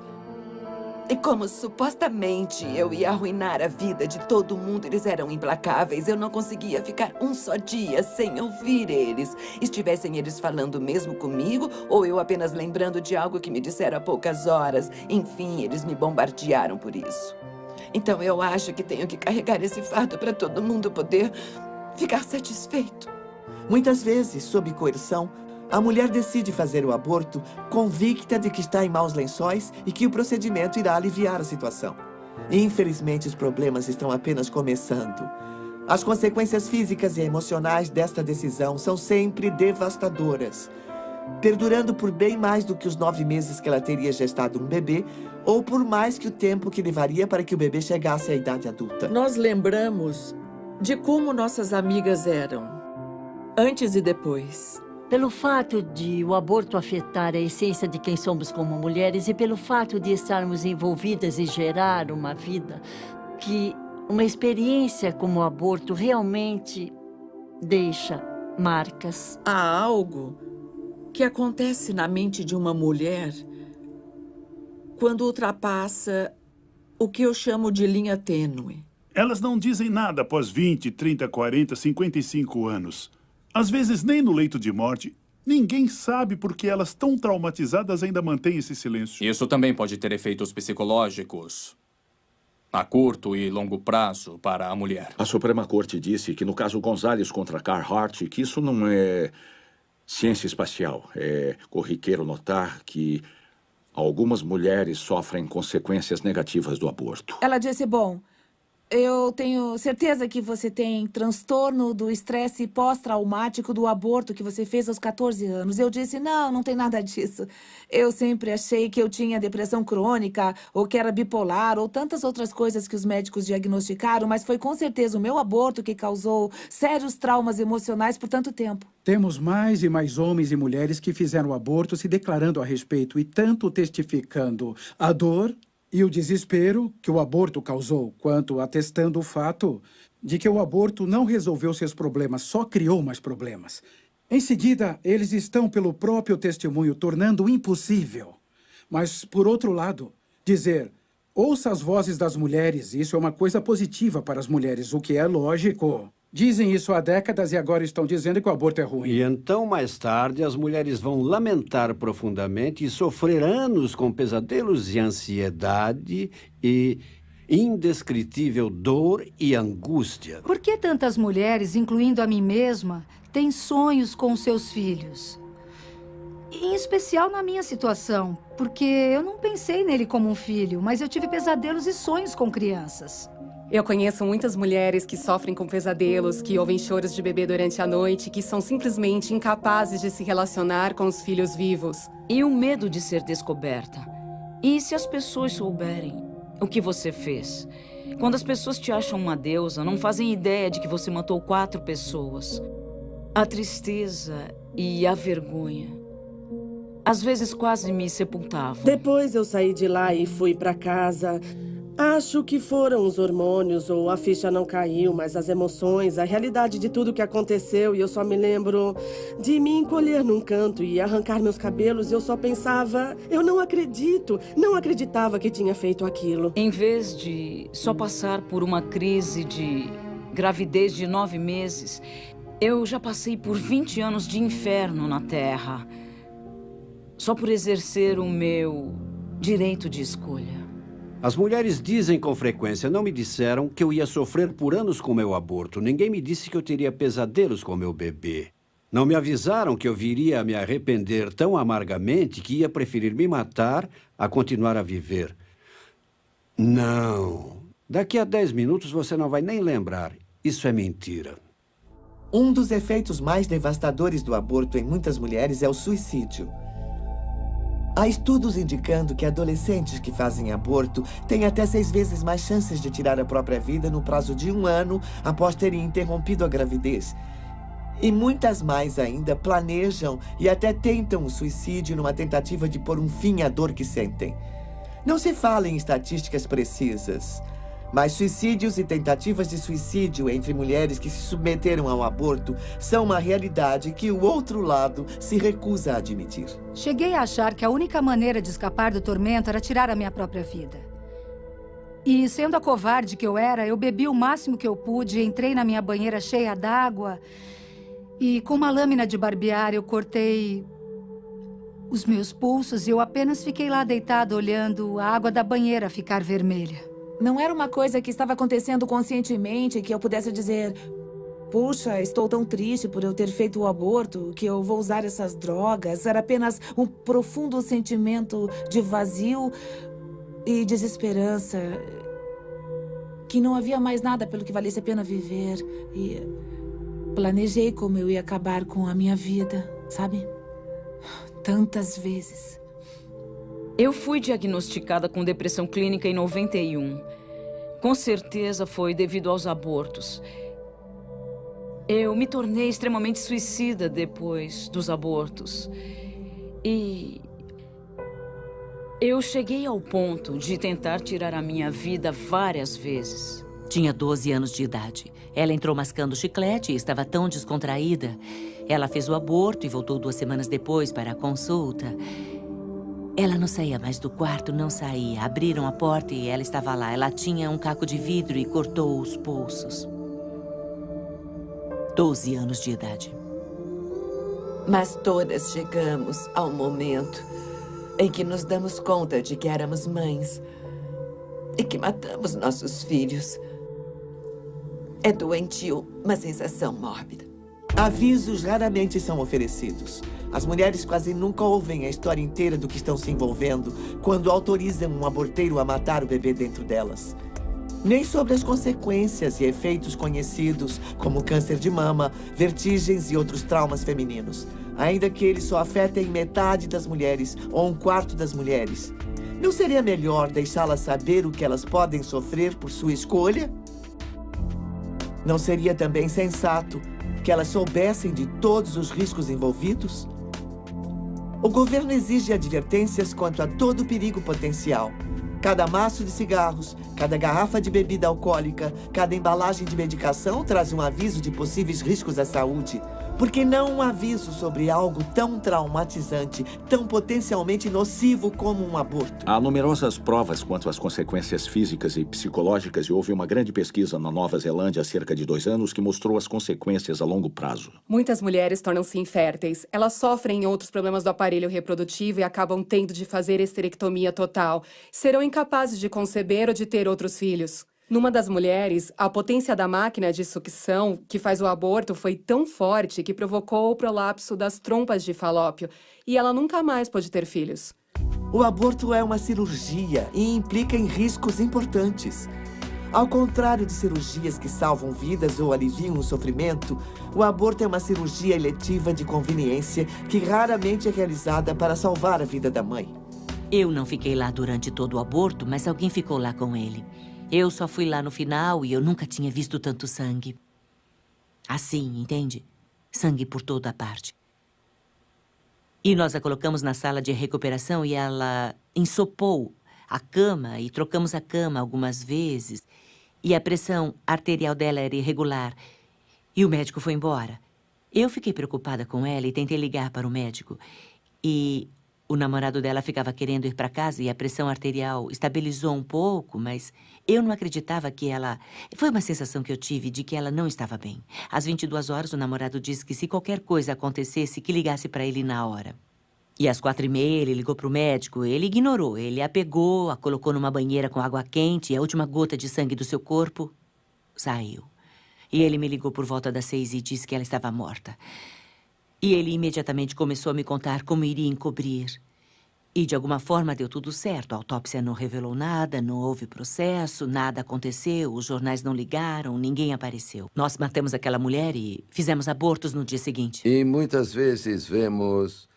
E como supostamente eu ia arruinar a vida de todo mundo, eles eram implacáveis. Eu não conseguia ficar um só dia sem ouvir eles. Estivessem eles falando mesmo comigo, ou eu apenas lembrando de algo que me disseram há poucas horas. Enfim, eles me bombardearam por isso. Então eu acho que tenho que carregar esse fardo para todo mundo poder ficar satisfeito. Muitas vezes, sob coerção, a mulher decide fazer o aborto convicta de que está em maus lençóis e que o procedimento irá aliviar a situação. Infelizmente, os problemas estão apenas começando. As consequências físicas e emocionais desta decisão são sempre devastadoras, perdurando por bem mais do que os 9 meses que ela teria gestado um bebê, ou por mais que o tempo que levaria para que o bebê chegasse à idade adulta. Nós lembramos de como nossas amigas eram, antes e depois. Pelo fato de o aborto afetar a essência de quem somos como mulheres e pelo fato de estarmos envolvidas e gerar uma vida que uma experiência como o aborto realmente deixa marcas. Há algo que acontece na mente de uma mulher quando ultrapassa o que eu chamo de linha tênue. Elas não dizem nada após 20, 30, 40, 55 anos. Às vezes, nem no leito de morte. Ninguém sabe por que elas, tão traumatizadas, ainda mantêm esse silêncio. Isso também pode ter efeitos psicológicos a curto e longo prazo para a mulher. A Suprema Corte disse que no caso Gonzalez contra Carhart, que isso não é ciência espacial. É corriqueiro notar que algumas mulheres sofrem consequências negativas do aborto. Ela disse, bom, eu tenho certeza que você tem transtorno do estresse pós-traumático do aborto que você fez aos 14 anos. Eu disse, não tem nada disso. Eu sempre achei que eu tinha depressão crônica, ou que era bipolar, ou tantas outras coisas que os médicos diagnosticaram, mas foi com certeza o meu aborto que causou sérios traumas emocionais por tanto tempo. Temos mais e mais homens e mulheres que fizeram aborto se declarando a respeito e tanto testificando a dor e o desespero que o aborto causou, quanto atestando o fato de que o aborto não resolveu seus problemas, só criou mais problemas. Em seguida, eles estão, pelo próprio testemunho, tornando impossível. Mas, por outro lado, dizer, ouça as vozes das mulheres, isso é uma coisa positiva para as mulheres, o que é lógico. Dizem isso há décadas e agora estão dizendo que o aborto é ruim. E então, mais tarde, as mulheres vão lamentar profundamente e sofrer anos com pesadelos de ansiedade e indescritível dor e angústia. Por que tantas mulheres, incluindo a mim mesma, têm sonhos com seus filhos? Em especial na minha situação, porque eu não pensei nele como um filho, mas eu tive pesadelos e sonhos com crianças. Eu conheço muitas mulheres que sofrem com pesadelos, que ouvem choros de bebê durante a noite, que são simplesmente incapazes de se relacionar com os filhos vivos. E o medo de ser descoberta. E se as pessoas souberem o que você fez? Quando as pessoas te acham uma deusa, não fazem ideia de que você matou 4 pessoas. A tristeza e a vergonha, às vezes quase me sepultavam. Depois eu saí de lá e fui pra casa. Acho que foram os hormônios ou a ficha não caiu, mas as emoções, a realidade de tudo que aconteceu. E eu só me lembro de me encolher num canto e arrancar meus cabelos. E eu só pensava, eu não acredito, não acreditava que tinha feito aquilo. Em vez de só passar por uma crise de gravidez de 9 meses, eu já passei por 20 anos de inferno na Terra. Só por exercer o meu direito de escolha. As mulheres dizem com frequência, não me disseram que eu ia sofrer por anos com meu aborto. Ninguém me disse que eu teria pesadelos com meu bebê. Não me avisaram que eu viria a me arrepender tão amargamente que ia preferir me matar a continuar a viver. Não. Daqui a 10 minutos você não vai nem lembrar. Isso é mentira. Um dos efeitos mais devastadores do aborto em muitas mulheres é o suicídio. Há estudos indicando que adolescentes que fazem aborto têm até 6 vezes mais chances de tirar a própria vida no prazo de 1 ano após terem interrompido a gravidez. E muitas mais ainda planejam e até tentam o suicídio numa tentativa de pôr um fim à dor que sentem. Não se fala em estatísticas precisas, mas suicídios e tentativas de suicídio entre mulheres que se submeteram ao aborto são uma realidade que o outro lado se recusa a admitir. Cheguei a achar que a única maneira de escapar do tormento era tirar a minha própria vida. E, sendo a covarde que eu era, eu bebi o máximo que eu pude, entrei na minha banheira cheia d'água e, com uma lâmina de barbear, eu cortei os meus pulsos e eu apenas fiquei lá deitada olhando a água da banheira ficar vermelha. Não era uma coisa que estava acontecendo conscientemente, que eu pudesse dizer, puxa, estou tão triste por eu ter feito o aborto, que eu vou usar essas drogas. Era apenas um profundo sentimento de vazio e desesperança, que não havia mais nada pelo que valesse a pena viver. E planejei como eu ia acabar com a minha vida, sabe? Tantas vezes. Eu fui diagnosticada com depressão clínica em 91. Com certeza foi devido aos abortos. Eu me tornei extremamente suicida depois dos abortos. E eu cheguei ao ponto de tentar tirar a minha vida várias vezes. Tinha 12 anos de idade. Ela entrou mascando chiclete e estava tão descontraída. Ela fez o aborto e voltou 2 semanas depois para a consulta. Ela não saía mais do quarto, não saía. Abriram a porta e ela estava lá. Ela tinha um caco de vidro e cortou os pulsos. 12 anos de idade. Mas todas chegamos ao momento em que nos damos conta de que éramos mães e que matamos nossos filhos. É doentio, uma sensação mórbida. Avisos raramente são oferecidos. As mulheres quase nunca ouvem a história inteira do que estão se envolvendo quando autorizam um aborteiro a matar o bebê dentro delas. Nem sobre as consequências e efeitos conhecidos, como câncer de mama, vertigens e outros traumas femininos. Ainda que eles só afetem metade das mulheres ou 1/4 das mulheres. Não seria melhor deixá-las saber o que elas podem sofrer por sua escolha? Não seria também sensato que elas soubessem de todos os riscos envolvidos? O governo exige advertências quanto a todo o perigo potencial. Cada maço de cigarros, cada garrafa de bebida alcoólica, cada embalagem de medicação traz um aviso de possíveis riscos à saúde. Por que não um aviso sobre algo tão traumatizante, tão potencialmente nocivo como um aborto? Há numerosas provas quanto às consequências físicas e psicológicas e houve uma grande pesquisa na Nova Zelândia há cerca de 2 anos que mostrou as consequências a longo prazo. Muitas mulheres tornam-se inférteis. Elas sofrem outros problemas do aparelho reprodutivo e acabam tendo de fazer esterectomia total. Serão incapazes de conceber ou de ter outros filhos. Numa das mulheres, a potência da máquina de sucção que faz o aborto foi tão forte que provocou o prolapso das trompas de Falópio e ela nunca mais pôde ter filhos. O aborto é uma cirurgia e implica em riscos importantes. Ao contrário de cirurgias que salvam vidas ou aliviam o sofrimento, o aborto é uma cirurgia eletiva de conveniência que raramente é realizada para salvar a vida da mãe. Eu não fiquei lá durante todo o aborto, mas alguém ficou lá com ele. Eu só fui lá no final e eu nunca tinha visto tanto sangue. Assim, entende? Sangue por toda a parte. E nós a colocamos na sala de recuperação e ela ensopou a cama e trocamos a cama algumas vezes. E a pressão arterial dela era irregular. E o médico foi embora. Eu fiquei preocupada com ela e tentei ligar para o médico. E o namorado dela ficava querendo ir para casa e a pressão arterial estabilizou um pouco, mas eu não acreditava que ela... Foi uma sensação que eu tive de que ela não estava bem. Às 22 horas, o namorado disse que se qualquer coisa acontecesse, que ligasse para ele na hora. E às 4h30, ele ligou para o médico. Ele ignorou. Ele a pegou, a colocou numa banheira com água quente e a última gota de sangue do seu corpo saiu. E ele me ligou por volta das 6 e disse que ela estava morta. E ele imediatamente começou a me contar como iria encobrir. E, de alguma forma, deu tudo certo. A autópsia não revelou nada, não houve processo, nada aconteceu, os jornais não ligaram, ninguém apareceu. Nós matamos aquela mulher e fizemos abortos no dia seguinte. E muitas vezes vemos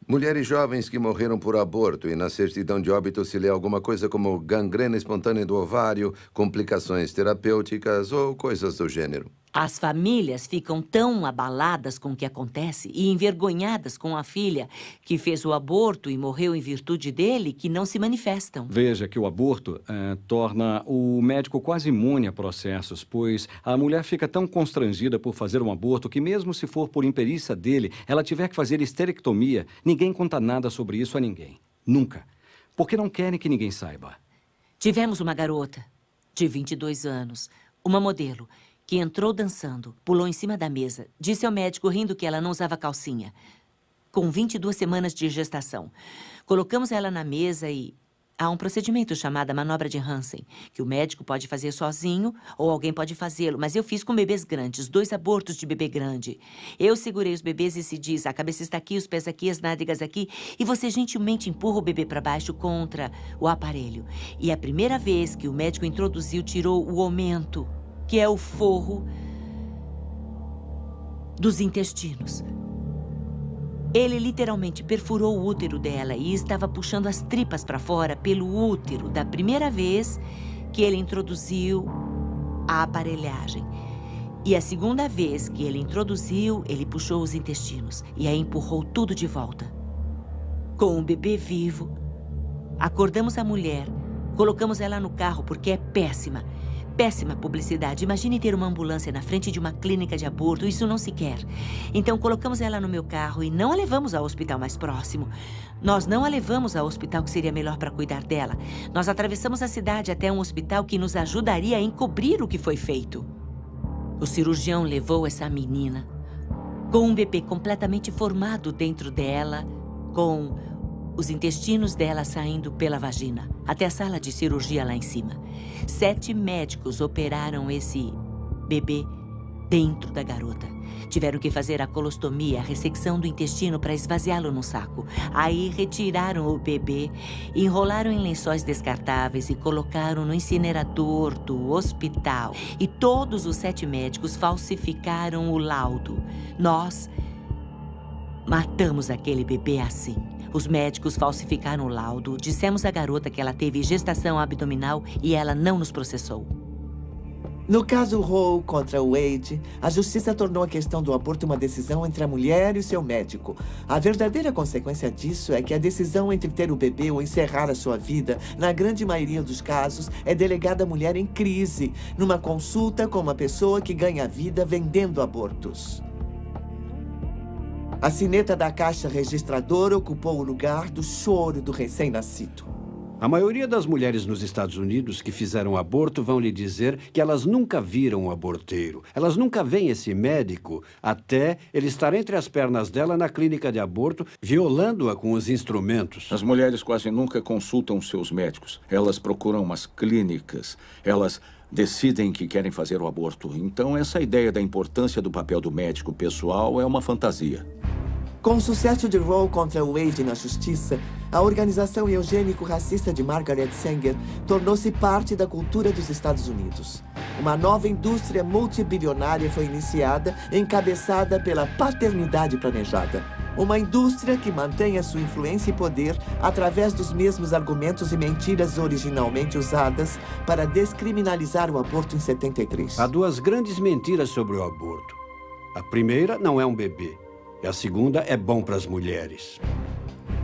mulheres jovens que morreram por aborto e na certidão de óbito se lê alguma coisa como gangrena espontânea do ovário, complicações terapêuticas ou coisas do gênero. As famílias ficam tão abaladas com o que acontece e envergonhadas com a filha que fez o aborto e morreu em virtude dele que não se manifestam. Veja que o aborto torna o médico quase imune a processos, pois a mulher fica tão constrangida por fazer um aborto que mesmo se for por imperícia dele, ela tiver que fazer esterectomia, ninguém conta nada sobre isso a ninguém. Nunca. Porque não querem que ninguém saiba. Tivemos uma garota de 22 anos, uma modelo, que entrou dançando, pulou em cima da mesa, disse ao médico rindo que ela não usava calcinha, com 22 semanas de gestação. Colocamos ela na mesa e há um procedimento chamado manobra de Hansen, que o médico pode fazer sozinho ou alguém pode fazê-lo, mas eu fiz com bebês grandes, 2 abortos de bebê grande. Eu segurei os bebês e se diz, a cabeça está aqui, os pés aqui, as nádegas aqui, e você gentilmente empurra o bebê para baixo contra o aparelho. E a primeira vez que o médico introduziu, tirou o aumento, que é o forro dos intestinos. Ele literalmente perfurou o útero dela e estava puxando as tripas para fora pelo útero da primeira vez que ele introduziu a aparelhagem. E a segunda vez que ele introduziu, ele puxou os intestinos e aí empurrou tudo de volta. Com o bebê vivo, acordamos a mulher, colocamos ela no carro porque é péssima. péssima publicidade. Imagine ter uma ambulância na frente de uma clínica de aborto. Isso não se quer. Então, colocamos ela no meu carro e não a levamos ao hospital mais próximo. Nós não a levamos ao hospital que seria melhor para cuidar dela. Nós atravessamos a cidade até um hospital que nos ajudaria a encobrir o que foi feito. O cirurgião levou essa menina com um bebê completamente formado dentro dela, com os intestinos dela saindo pela vagina, até a sala de cirurgia lá em cima. 7 médicos operaram esse bebê dentro da garota. Tiveram que fazer a colostomia, a ressecção do intestino para esvaziá-lo num saco. Aí retiraram o bebê, enrolaram em lençóis descartáveis e colocaram no incinerador do hospital. E todos os 7 médicos falsificaram o laudo. Nós matamos aquele bebê assim. Os médicos falsificaram o laudo, dissemos à garota que ela teve gestação abdominal e ela não nos processou. No caso Roe contra Wade, a justiça tornou a questão do aborto uma decisão entre a mulher e o seu médico. A verdadeira consequência disso é que a decisão entre ter o bebê ou encerrar a sua vida, na grande maioria dos casos, é delegada à mulher em crise, numa consulta com uma pessoa que ganha vida vendendo abortos. A sineta da caixa registradora ocupou o lugar do choro do recém-nascido. A maioria das mulheres nos Estados Unidos que fizeram aborto vão lhe dizer que elas nunca viram um aborteiro. Elas nunca veem esse médico até ele estar entre as pernas dela na clínica de aborto, violando-a com os instrumentos. As mulheres quase nunca consultam seus médicos. Elas procuram umas clínicas. Elas decidem que querem fazer o aborto. Então, essa ideia da importância do papel do médico pessoal é uma fantasia. Com o sucesso de Roe contra Wade na justiça, a organização eugênico-racista de Margaret Sanger tornou-se parte da cultura dos Estados Unidos. Uma nova indústria multibilionária foi iniciada, encabeçada pela paternidade planejada. Uma indústria que mantém a sua influência e poder através dos mesmos argumentos e mentiras originalmente usadas para descriminalizar o aborto em 73. Há 2 grandes mentiras sobre o aborto. A primeira não é um bebê. E a segunda é bom para as mulheres.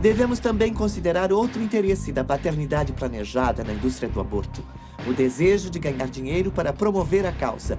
Devemos também considerar outro interesse da paternidade planejada na indústria do aborto. O desejo de ganhar dinheiro para promover a causa.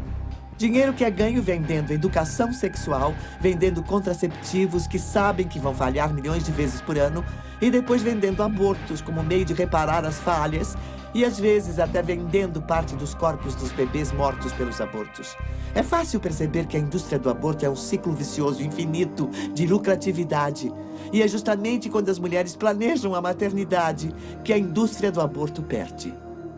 Dinheiro que é ganho vendendo educação sexual, vendendo contraceptivos que sabem que vão falhar milhões de vezes por ano, e depois vendendo abortos como meio de reparar as falhas, e às vezes até vendendo parte dos corpos dos bebês mortos pelos abortos. É fácil perceber que a indústria do aborto é um ciclo vicioso infinito de lucratividade. E é justamente quando as mulheres planejam a maternidade que a indústria do aborto perde.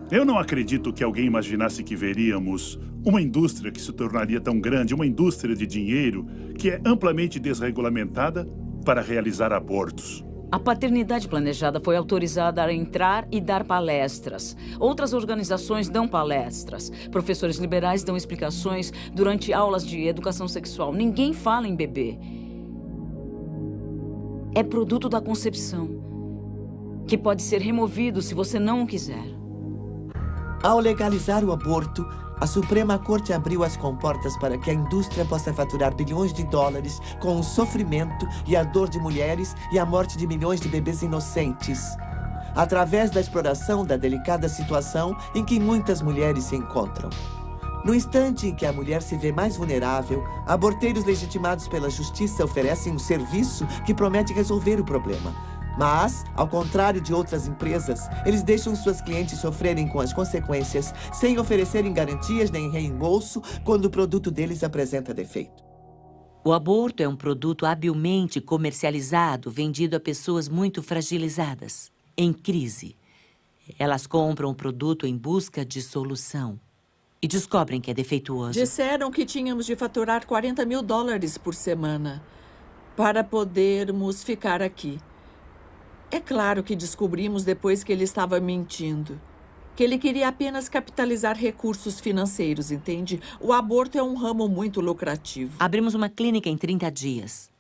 Eu não acredito que alguém imaginasse que veríamos uma indústria que se tornaria tão grande, uma indústria de dinheiro que é amplamente desregulamentada para realizar abortos. A paternidade planejada foi autorizada a entrar e dar palestras. Outras organizações dão palestras. Professores liberais dão explicações durante aulas de educação sexual. Ninguém fala em bebê. É produto da concepção, que pode ser removido se você não o quiser. Ao legalizar o aborto, a Suprema Corte abriu as comportas para que a indústria possa faturar bilhões de dólares com o sofrimento e a dor de mulheres e a morte de milhões de bebês inocentes, através da exploração da delicada situação em que muitas mulheres se encontram. No instante em que a mulher se vê mais vulnerável, aborteiros legitimados pela justiça oferecem um serviço que promete resolver o problema. Mas, ao contrário de outras empresas, eles deixam suas clientes sofrerem com as consequências sem oferecerem garantias nem reembolso quando o produto deles apresenta defeito. O aborto é um produto habilmente comercializado, vendido a pessoas muito fragilizadas, em crise. Elas compram o produto em busca de solução e descobrem que é defeituoso. Disseram que tínhamos de faturar $40 mil por semana para podermos ficar aqui. É claro que descobrimos depois que ele estava mentindo. Que ele queria apenas capitalizar recursos financeiros, entende? O aborto é um ramo muito lucrativo. Abrimos uma clínica em 30 dias.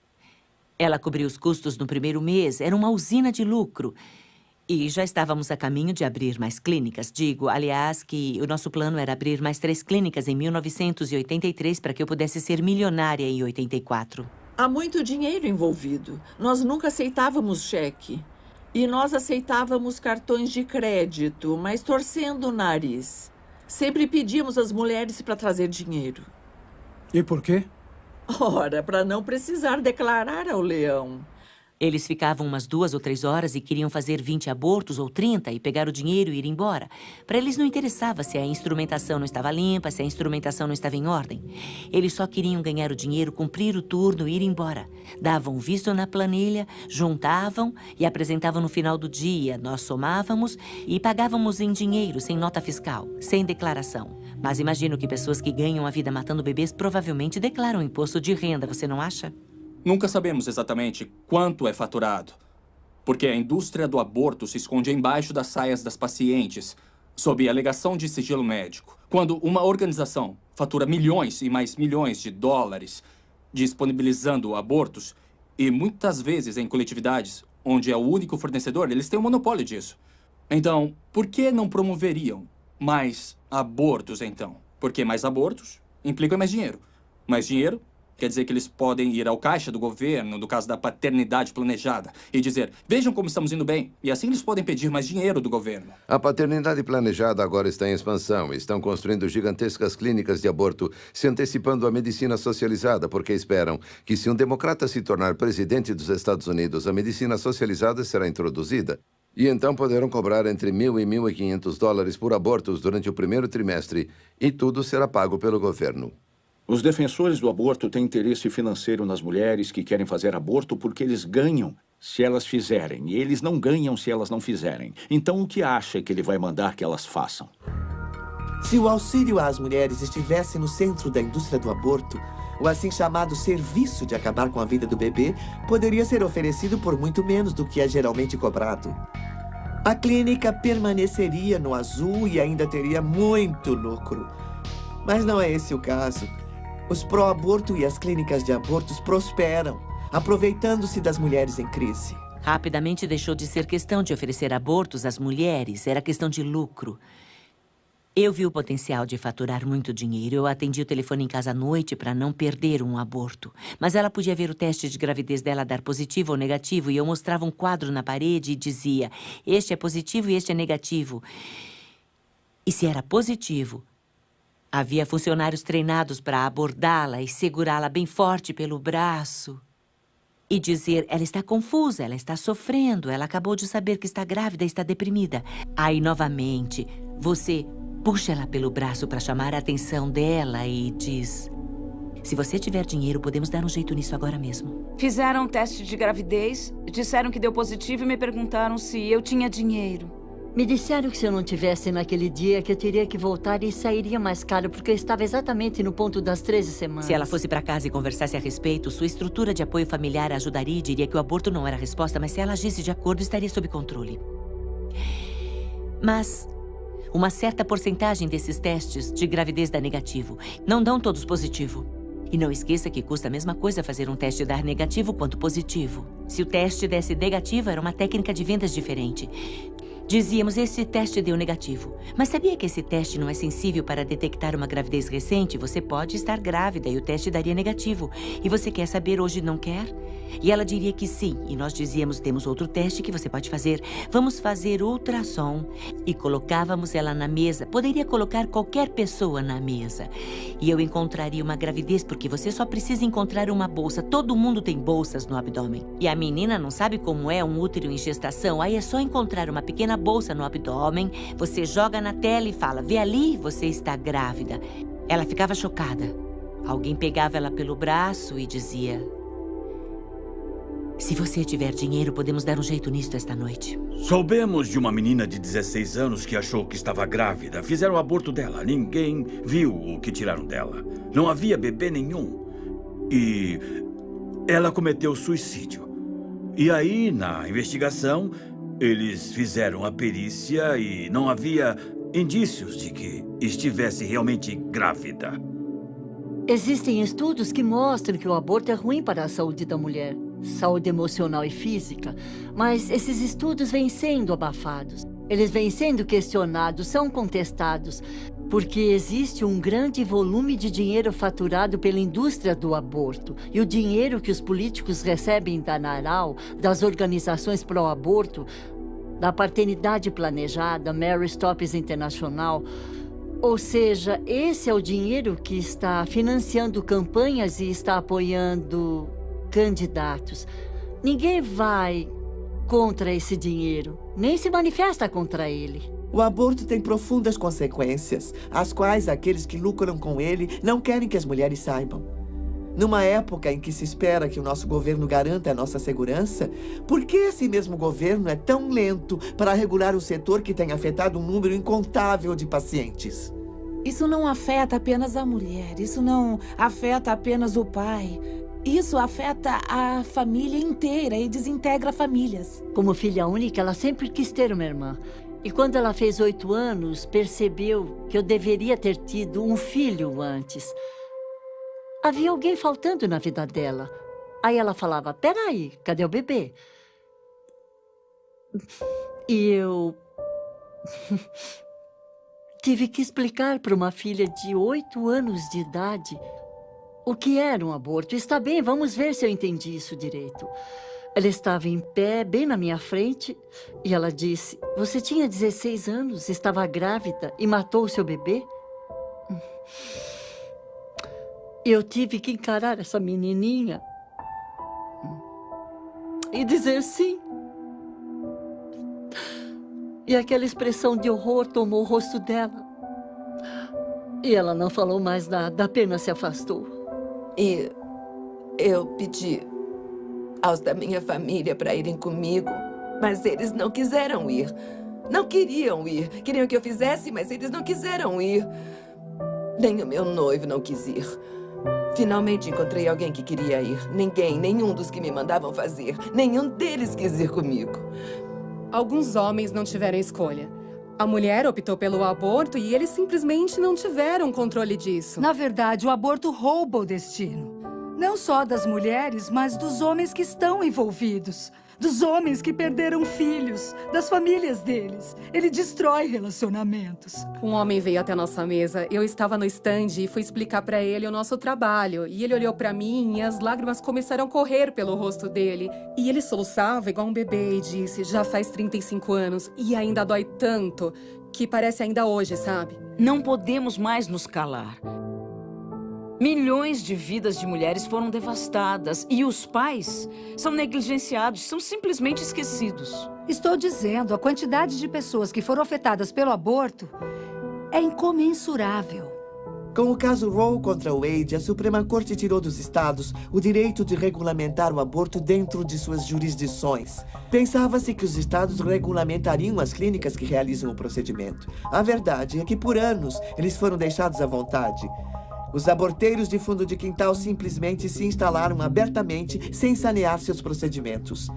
Ela cobriu os custos no primeiro mês. Era uma usina de lucro. E já estávamos a caminho de abrir mais clínicas. Digo, aliás, que o nosso plano era abrir mais 3 clínicas em 1983 para que eu pudesse ser milionária em 84. Há muito dinheiro envolvido. Nós nunca aceitávamos cheque. E nós aceitávamos cartões de crédito, mas torcendo o nariz. Sempre pedíamos às mulheres para trazer dinheiro. E por quê? Ora, para não precisar declarar ao leão. Eles ficavam umas 2 ou 3 horas e queriam fazer 20 abortos ou 30 e pegar o dinheiro e ir embora. Para eles não interessava se a instrumentação não estava limpa, se a instrumentação não estava em ordem. Eles só queriam ganhar o dinheiro, cumprir o turno e ir embora. Davam visto na planilha, juntavam e apresentavam no final do dia. Nós somávamos e pagávamos em dinheiro, sem nota fiscal, sem declaração. Mas imagino que pessoas que ganham a vida matando bebês provavelmente declaram imposto de renda, você não acha? Nunca sabemos exatamente quanto é faturado, porque a indústria do aborto se esconde embaixo das saias das pacientes, sob alegação de sigilo médico. Quando uma organização fatura milhões e mais milhões de dólares disponibilizando abortos, e muitas vezes em coletividades onde é o único fornecedor, eles têm um monopólio disso. Então, por que não promoveriam mais abortos, então? Porque mais abortos implicam mais dinheiro. Mais dinheiro quer dizer que eles podem ir ao caixa do governo, no caso da paternidade planejada, e dizer, vejam como estamos indo bem. E assim eles podem pedir mais dinheiro do governo. A paternidade planejada agora está em expansão. Estão construindo gigantescas clínicas de aborto, se antecipando à medicina socializada, porque esperam que se um democrata se tornar presidente dos Estados Unidos, a medicina socializada será introduzida. E então poderão cobrar entre $1.000 e $1.500 por abortos durante o primeiro trimestre, e tudo será pago pelo governo. Os defensores do aborto têm interesse financeiro nas mulheres que querem fazer aborto porque eles ganham se elas fizerem, e eles não ganham se elas não fizerem. Então, o que acha que ele vai mandar que elas façam? Se o auxílio às mulheres estivesse no centro da indústria do aborto, o assim chamado serviço de acabar com a vida do bebê poderia ser oferecido por muito menos do que é geralmente cobrado. A clínica permaneceria no azul e ainda teria muito lucro. Mas não é esse o caso. Os pró-aborto e as clínicas de abortos prosperam, aproveitando-se das mulheres em crise. Rapidamente deixou de ser questão de oferecer abortos às mulheres, era questão de lucro. Eu vi o potencial de faturar muito dinheiro. Eu atendi o telefone em casa à noite para não perder um aborto. Mas ela podia ver o teste de gravidez dela dar positivo ou negativo, e eu mostrava um quadro na parede e dizia, este é positivo e este é negativo. E se era positivo, havia funcionários treinados para abordá-la e segurá-la bem forte pelo braço. E dizer, ela está confusa, ela está sofrendo, ela acabou de saber que está grávida e está deprimida. Aí, novamente, você puxa ela pelo braço para chamar a atenção dela e diz, se você tiver dinheiro, podemos dar um jeito nisso agora mesmo. Fizeram um teste de gravidez, disseram que deu positivo e me perguntaram se eu tinha dinheiro. Me disseram que se eu não tivesse naquele dia, que eu teria que voltar e sairia mais caro, porque eu estava exatamente no ponto das 13 semanas. Se ela fosse para casa e conversasse a respeito, sua estrutura de apoio familiar ajudaria e diria que o aborto não era a resposta, mas se ela agisse de acordo, estaria sob controle. Mas uma certa porcentagem desses testes de gravidez dá negativo. Não dão todos positivo. E não esqueça que custa a mesma coisa fazer um teste dar negativo quanto positivo. Se o teste desse negativo, era uma técnica de vendas diferente. Dizíamos, esse teste deu negativo. Mas sabia que esse teste não é sensível para detectar uma gravidez recente? Você pode estar grávida e o teste daria negativo. E você quer saber hoje, não quer? E ela diria que sim. E nós dizíamos, temos outro teste que você pode fazer. Vamos fazer ultrassom. E colocávamos ela na mesa. Poderia colocar qualquer pessoa na mesa. E eu encontraria uma gravidez, porque você só precisa encontrar uma bolsa. Todo mundo tem bolsas no abdômen. E a menina não sabe como é um útero em gestação. Aí é só encontrar uma pequena bolsa no abdômen, você joga na tela e fala, vê ali, você está grávida. Ela ficava chocada. Alguém pegava ela pelo braço e dizia, se você tiver dinheiro, podemos dar um jeito nisto esta noite. Soubemos de uma menina de 16 anos que achou que estava grávida. Fizeram o aborto dela. Ninguém viu o que tiraram dela. Não havia bebê nenhum. E ela cometeu suicídio. E aí, na investigação, eles fizeram a perícia e não havia indícios de que estivesse realmente grávida. Existem estudos que mostram que o aborto é ruim para a saúde da mulher, saúde emocional e física, mas esses estudos vêm sendo abafados. Eles vêm sendo questionados, são contestados, porque existe um grande volume de dinheiro faturado pela indústria do aborto. E o dinheiro que os políticos recebem da NARAL, das organizações pró-aborto, da paternidade planejada, Mary Stoppes International, Ou seja, esse é o dinheiro que está financiando campanhas e está apoiando candidatos. Ninguém vai contra esse dinheiro, nem se manifesta contra ele. O aborto tem profundas consequências, as quais aqueles que lucram com ele não querem que as mulheres saibam. Numa época em que se espera que o nosso governo garanta a nossa segurança, por que esse mesmo governo é tão lento para regular o setor que tem afetado um número incontável de pacientes? Isso não afeta apenas a mulher, isso não afeta apenas o pai. Isso afeta a família inteira e desintegra famílias. Como filha única, ela sempre quis ter uma irmã. E quando ela fez 8 anos, percebeu que eu deveria ter tido um filho antes. Havia alguém faltando na vida dela. Aí ela falava, peraí, cadê o bebê? E eu tive que explicar para uma filha de 8 anos de idade o que era um aborto. Está bem, vamos ver se eu entendi isso direito. Ela estava em pé, bem na minha frente, e ela disse, você tinha 16 anos, estava grávida e matou o seu bebê? Eu tive que encarar essa menininha e dizer sim. E aquela expressão de horror tomou o rosto dela. E ela não falou mais nada, apenas se afastou. E eu pedi aos da minha família para irem comigo, mas eles não quiseram ir. Não queriam ir. Queriam que eu fizesse, mas eles não quiseram ir. Nem o meu noivo não quis ir. Finalmente encontrei alguém que queria ir. Nenhum dos que me mandavam fazer. Nenhum deles quis ir comigo. Alguns homens não tiveram escolha. A mulher optou pelo aborto e eles simplesmente não tiveram controle disso. Na verdade, o aborto rouba o destino. Não só das mulheres, mas dos homens que estão envolvidos. Dos homens que perderam filhos, das famílias deles. Ele destrói relacionamentos. Um homem veio até a nossa mesa. Eu estava no stand e fui explicar para ele o nosso trabalho. E ele olhou para mim e as lágrimas começaram a correr pelo rosto dele. E ele soluçava igual um bebê e disse, já faz 35 anos e ainda dói tanto que parece ainda hoje, sabe? Não podemos mais nos calar. Milhões de vidas de mulheres foram devastadas e os pais são negligenciados, são simplesmente esquecidos. Estou dizendo, a quantidade de pessoas que foram afetadas pelo aborto é incomensurável. Com o caso Roe contra Wade, a Suprema Corte tirou dos estados o direito de regulamentar o aborto dentro de suas jurisdições. Pensava-se que os estados regulamentariam as clínicas que realizam o procedimento. A verdade é que, por anos, eles foram deixados à vontade. Os aborteiros de fundo de quintal simplesmente se instalaram abertamente sem sanear seus procedimentos.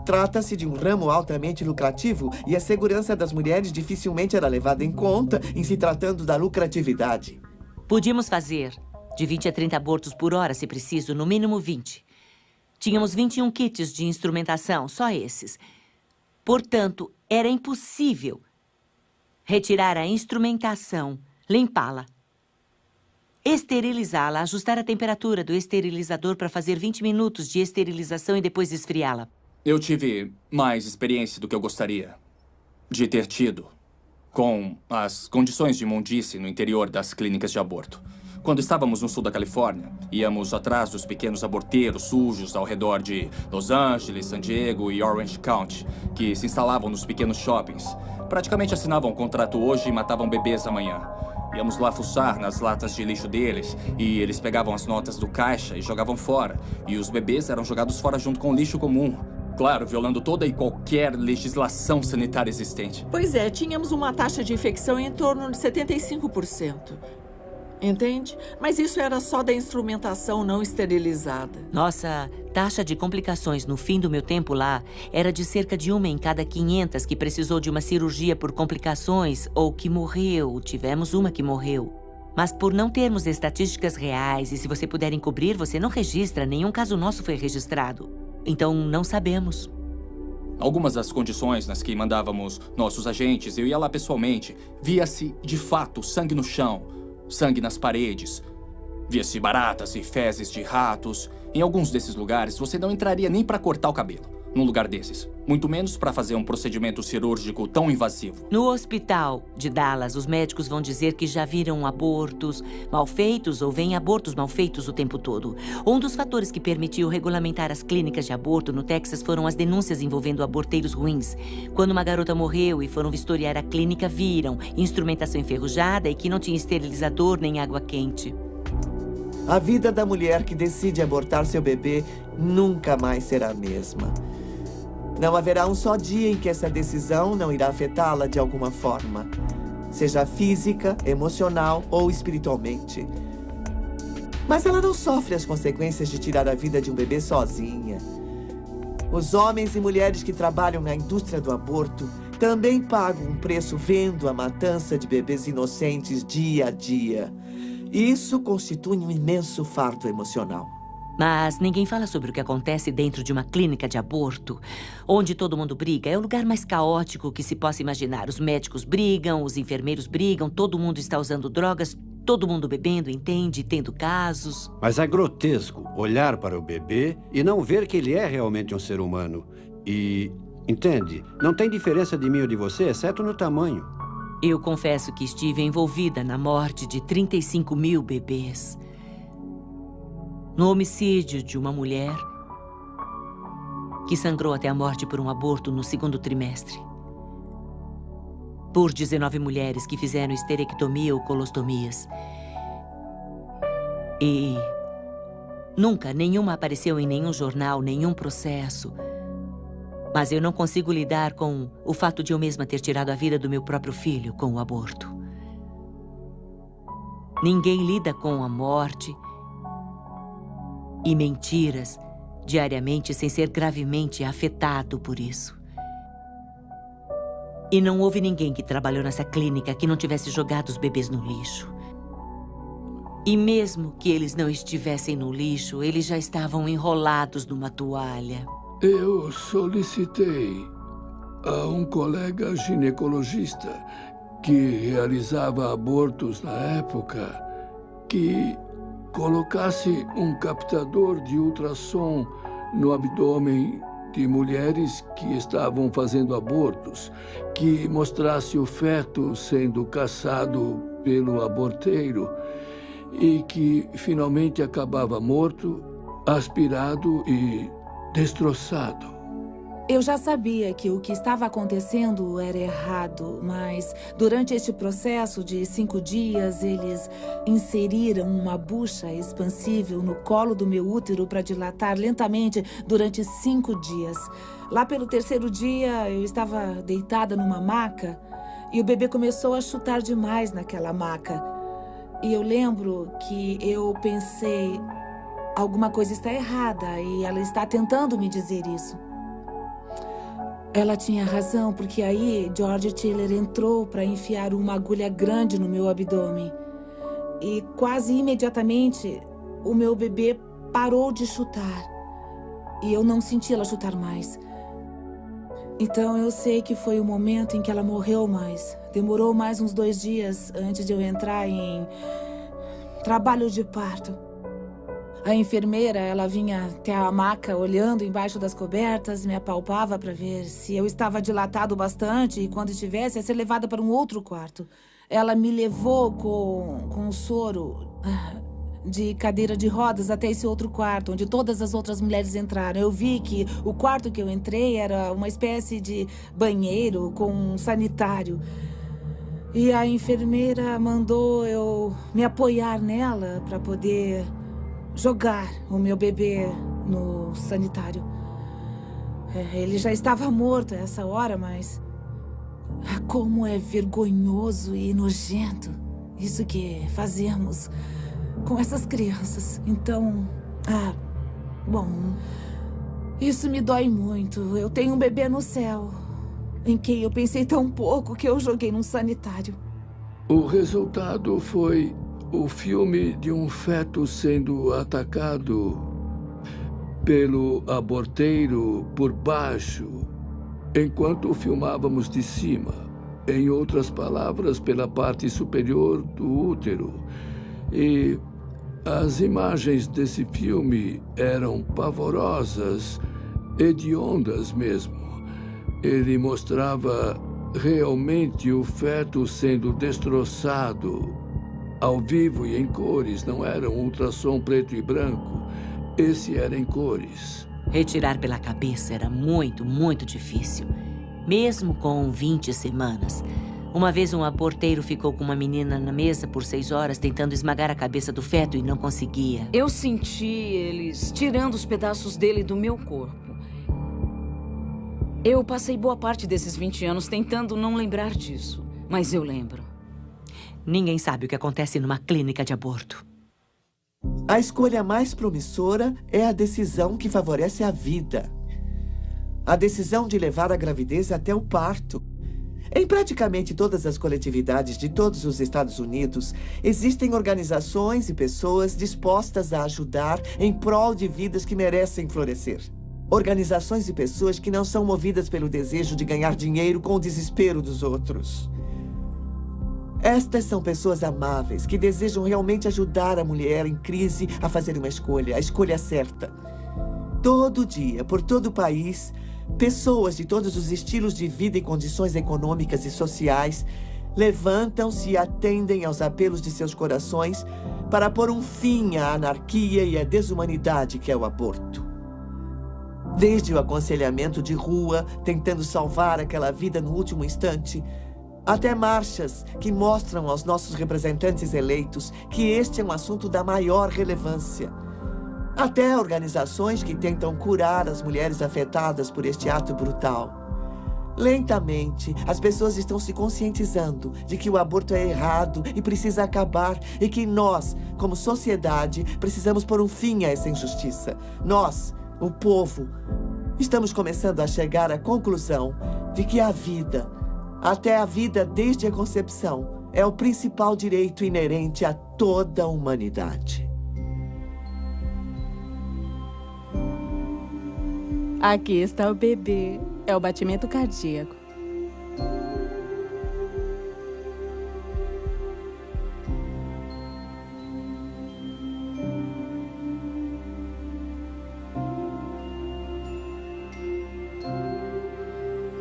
Trata-se de um ramo altamente lucrativo e a segurança das mulheres dificilmente era levada em conta em se tratando da lucratividade. Podíamos fazer de 20 a 30 abortos por hora, se preciso, no mínimo 20. Tínhamos 21 kits de instrumentação, só esses. Portanto, era impossível retirar a instrumentação, limpá-la, esterilizá-la, ajustar a temperatura do esterilizador para fazer 20 minutos de esterilização e depois esfriá-la. Eu tive mais experiência do que eu gostaria de ter tido com as condições de imundície no interior das clínicas de aborto. Quando estávamos no sul da Califórnia, íamos atrás dos pequenos aborteiros sujos ao redor de Los Angeles, San Diego e Orange County, que se instalavam nos pequenos shoppings. Praticamente assinavam um contrato hoje e matavam bebês amanhã. Íamos lá fuçar nas latas de lixo deles e eles pegavam as notas do caixa e jogavam fora. E os bebês eram jogados fora junto com o lixo comum. Claro, violando toda e qualquer legislação sanitária existente. Pois é, tínhamos uma taxa de infecção em torno de 75%. Entende? Mas isso era só da instrumentação não esterilizada. Nossa taxa de complicações no fim do meu tempo lá era de cerca de 1 em cada 500 que precisou de uma cirurgia por complicações ou que morreu. Tivemos uma que morreu. Mas por não termos estatísticas reais e se você puder encobrir, você não registra. Nenhum caso nosso foi registrado. Então, não sabemos. Algumas das condições nas que mandávamos nossos agentes, eu ia lá pessoalmente, via-se, de fato, sangue no chão, sangue nas paredes, via-se baratas e fezes de ratos. Em alguns desses lugares, você não entraria nem para cortar o cabelo. num lugar desses. Muito menos para fazer um procedimento cirúrgico tão invasivo. No hospital de Dallas, os médicos vão dizer que já viram abortos mal feitos ou veem abortos mal feitos o tempo todo. Um dos fatores que permitiu regulamentar as clínicas de aborto no Texas foram as denúncias envolvendo aborteiros ruins. Quando uma garota morreu e foram vistoriar a clínica, viram instrumentação enferrujada e que não tinha esterilizador nem água quente. A vida da mulher que decide abortar seu bebê nunca mais será a mesma. Não haverá um só dia em que essa decisão não irá afetá-la de alguma forma, seja física, emocional ou espiritualmente. Mas ela não sofre as consequências de tirar a vida de um bebê sozinha. Os homens e mulheres que trabalham na indústria do aborto também pagam um preço vendo a matança de bebês inocentes dia a dia. Isso constitui um imenso fardo emocional. Mas ninguém fala sobre o que acontece dentro de uma clínica de aborto, onde todo mundo briga. É o lugar mais caótico que se possa imaginar. Os médicos brigam, os enfermeiros brigam, todo mundo está usando drogas, todo mundo bebendo, entende, tendo casos. Mas é grotesco olhar para o bebê e não ver que ele é realmente um ser humano. E, entende, não tem diferença de mim ou de você, exceto no tamanho. Eu confesso que estive envolvida na morte de 35 mil bebês. No homicídio de uma mulher que sangrou até a morte por um aborto no 2º trimestre. Por 19 mulheres que fizeram esterectomia ou colostomias. E nunca nenhuma apareceu em nenhum jornal, nenhum processo. Mas eu não consigo lidar com o fato de eu mesma ter tirado a vida do meu próprio filho com o aborto. Ninguém lida com a morte e mentiras diariamente sem ser gravemente afetado por isso. E não houve ninguém que trabalhou nessa clínica que não tivesse jogado os bebês no lixo. E mesmo que eles não estivessem no lixo, eles já estavam enrolados numa toalha. Eu solicitei a um colega ginecologista que realizava abortos na época que colocasse um captador de ultrassom no abdômen de mulheres que estavam fazendo abortos, que mostrasse o feto sendo caçado pelo aborteiro e que finalmente acabava morto, aspirado e destroçado. Eu já sabia que o que estava acontecendo era errado, mas durante este processo de 5 dias, eles inseriram uma bucha expansível no colo do meu útero para dilatar lentamente durante 5 dias. Lá pelo 3º dia, eu estava deitada numa maca e o bebê começou a chutar demais naquela maca. E eu lembro que eu pensei, alguma coisa está errada e ela está tentando me dizer isso. Ela tinha razão, porque aí George Tiller entrou para enfiar uma agulha grande no meu abdômen. E quase imediatamente, o meu bebê parou de chutar. E eu não senti ela chutar mais. Então eu sei que foi o momento em que ela morreu, mas demorou mais uns 2 dias antes de eu entrar em trabalho de parto. A enfermeira, ela vinha até a maca olhando embaixo das cobertas, me apalpava para ver se eu estava dilatado bastante e quando estivesse, ia ser levada para um outro quarto. Ela me levou com soro de cadeira de rodas até esse outro quarto, onde todas as outras mulheres entraram. Eu vi que o quarto que eu entrei era uma espécie de banheiro com um sanitário. E a enfermeira mandou eu me apoiar nela para poder jogar o meu bebê no sanitário. Ele já estava morto a essa hora, mas como é vergonhoso e nojento isso que fazemos com essas crianças. Então, bom, isso me dói muito. Eu tenho um bebê no céu, em quem eu pensei tão pouco que eu joguei num sanitário. O resultado foi o filme de um feto sendo atacado pelo aborteiro por baixo, enquanto filmávamos de cima. Em outras palavras, pela parte superior do útero. E as imagens desse filme eram pavorosas, hediondas mesmo. Ele mostrava realmente o feto sendo destroçado ao vivo e em cores. Não era um ultrassom preto e branco. Esse era em cores. Retirar pela cabeça era muito, muito difícil. Mesmo com 20 semanas. Uma vez um aborteiro ficou com uma menina na mesa por 6 horas tentando esmagar a cabeça do feto e não conseguia. Eu senti eles tirando os pedaços dele do meu corpo. Eu passei boa parte desses 20 anos tentando não lembrar disso. Mas eu lembro. Ninguém sabe o que acontece numa clínica de aborto. A escolha mais promissora é a decisão que favorece a vida. A decisão de levar a gravidez até o parto. Em praticamente todas as coletividades de todos os Estados Unidos, existem organizações e pessoas dispostas a ajudar em prol de vidas que merecem florescer. Organizações e pessoas que não são movidas pelo desejo de ganhar dinheiro com o desespero dos outros. Estas são pessoas amáveis que desejam realmente ajudar a mulher em crise a fazer uma escolha, a escolha certa. Todo dia, por todo o país, pessoas de todos os estilos de vida e condições econômicas e sociais levantam-se e atendem aos apelos de seus corações para pôr um fim à anarquia e à desumanidade que é o aborto. Desde o aconselhamento de rua, tentando salvar aquela vida no último instante, até marchas que mostram aos nossos representantes eleitos que este é um assunto da maior relevância. Até organizações que tentam curar as mulheres afetadas por este ato brutal. Lentamente, as pessoas estão se conscientizando de que o aborto é errado e precisa acabar e que nós, como sociedade, precisamos pôr um fim a essa injustiça. Nós, o povo, estamos começando a chegar à conclusão de que a vida, até a vida desde a concepção, é o principal direito inerente a toda a humanidade. Aqui está o bebê. É o batimento cardíaco.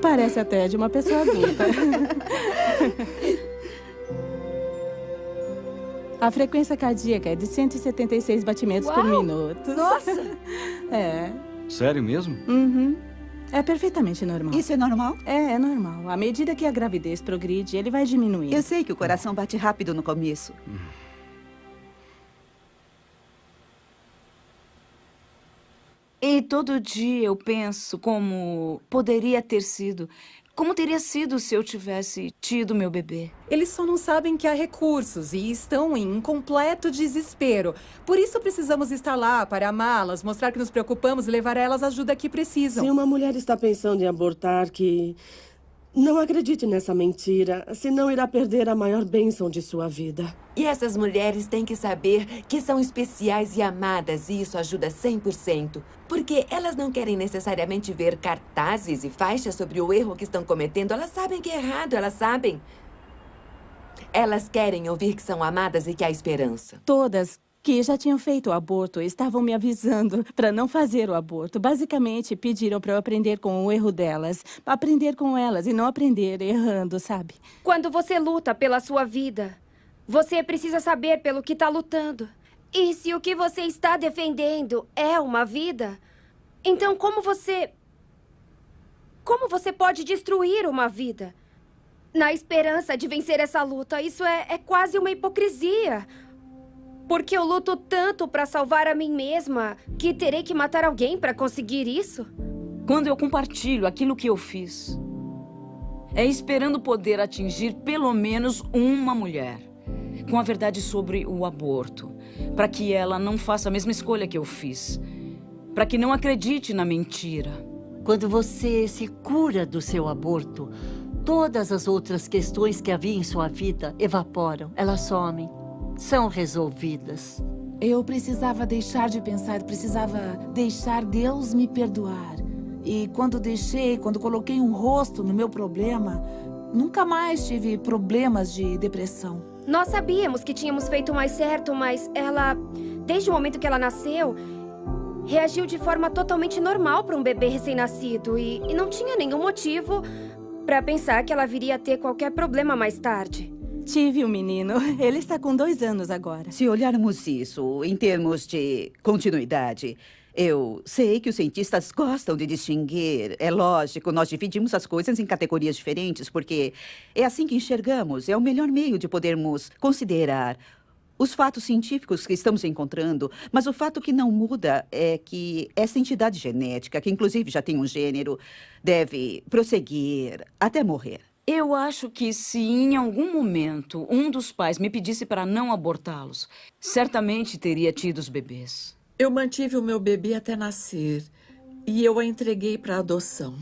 Parece até de uma pessoa adulta. A frequência cardíaca é de 176 batimentos por minuto. Nossa! É. Sério mesmo? Uhum. É perfeitamente normal. Isso é normal? É normal. À medida que a gravidez progride, ele vai diminuindo. Eu sei que o coração bate rápido no começo. E todo dia eu penso como poderia ter sido. Como teria sido se eu tivesse tido meu bebê? Eles só não sabem que há recursos e estão em um completo desespero. Por isso precisamos estar lá para amá-las, mostrar que nos preocupamos e levar a elas a ajuda que precisam. Se uma mulher está pensando em abortar, que não acredite nessa mentira, senão irá perder a maior bênção de sua vida. E essas mulheres têm que saber que são especiais e amadas, e isso ajuda 100%. Porque elas não querem necessariamente ver cartazes e faixas sobre o erro que estão cometendo. Elas sabem que é errado, elas sabem. Elas querem ouvir que são amadas e que há esperança. Todas que já tinham feito o aborto estavam me avisando para não fazer o aborto. Basicamente, pediram para eu aprender com o erro delas. Aprender com elas e não aprender errando, sabe? Quando você luta pela sua vida, você precisa saber pelo que está lutando. E se o que você está defendendo é uma vida, então como você pode destruir uma vida? Na esperança de vencer essa luta, isso é quase uma hipocrisia. Porque eu luto tanto para salvar a mim mesma que terei que matar alguém para conseguir isso? Quando eu compartilho aquilo que eu fiz, é esperando poder atingir pelo menos uma mulher com a verdade sobre o aborto, para que ela não faça a mesma escolha que eu fiz, para que não acredite na mentira. Quando você se cura do seu aborto, todas as outras questões que havia em sua vida evaporam, elas somem. São resolvidas. Eu precisava deixar de pensar, precisava deixar Deus me perdoar. E quando coloquei um rosto no meu problema, nunca mais tive problemas de depressão. Nós sabíamos que tínhamos feito o mais certo, mas ela, desde o momento que ela nasceu, reagiu de forma totalmente normal para um bebê recém-nascido e não tinha nenhum motivo para pensar que ela viria a ter qualquer problema mais tarde. Tive um menino. Ele está com 2 anos agora. Se olharmos isso em termos de continuidade, eu sei que os cientistas gostam de distinguir. É lógico, nós dividimos as coisas em categorias diferentes, porque é assim que enxergamos. É o melhor meio de podermos considerar os fatos científicos que estamos encontrando. Mas o fato que não muda é que essa entidade genética, que inclusive já tem um gênero, deve prosseguir até morrer. Eu acho que se em algum momento um dos pais me pedisse para não abortá-los, certamente teria tido os bebês. Eu mantive o meu bebê até nascer e eu a entreguei para adoção.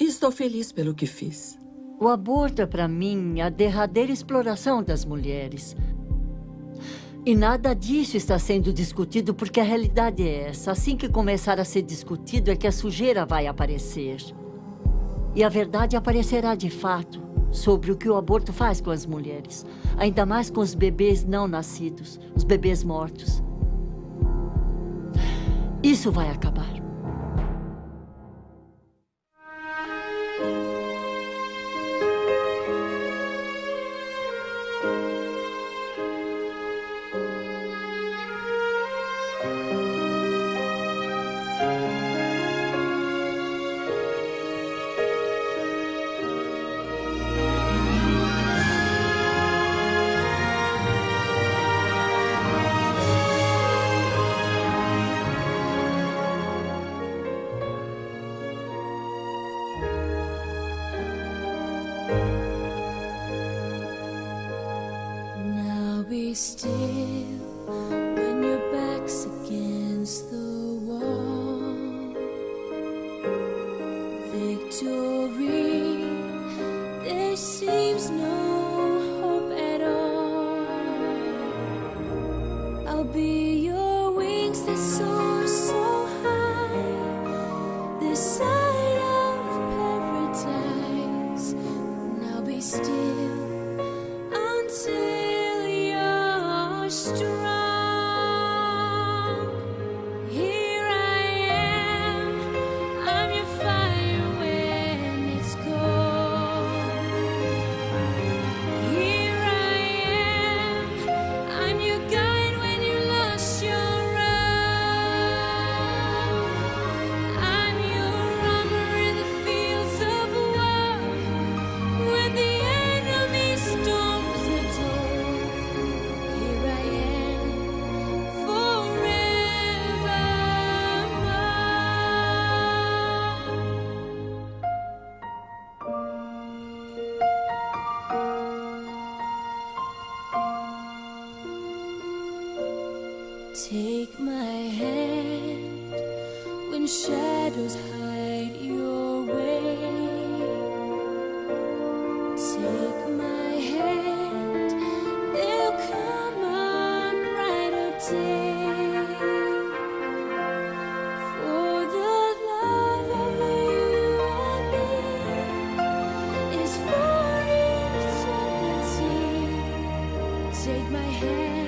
E estou feliz pelo que fiz. O aborto é, para mim, a derradeira exploração das mulheres. E nada disso está sendo discutido porque a realidade é essa. Assim que começar a ser discutido é que a sujeira vai aparecer. E a verdade aparecerá de fato sobre o que o aborto faz com as mulheres. Ainda mais com os bebês não nascidos, os bebês mortos. Isso vai acabar. Be still when your back's against the wall. Victory, there seems no hope at all. I'll be your wings that soar so high, this side of paradise. Now be still until strong. Here I am, I'm your fire when it's cold. Here I am, I'm your guide when you lost your road. I'm your armor in the fields of war, when the enemy storms the door. Take my hand when shadows hide your way. Take my hand, they'll come on brighter day. For the love of you and me is for eternity. Take my hand.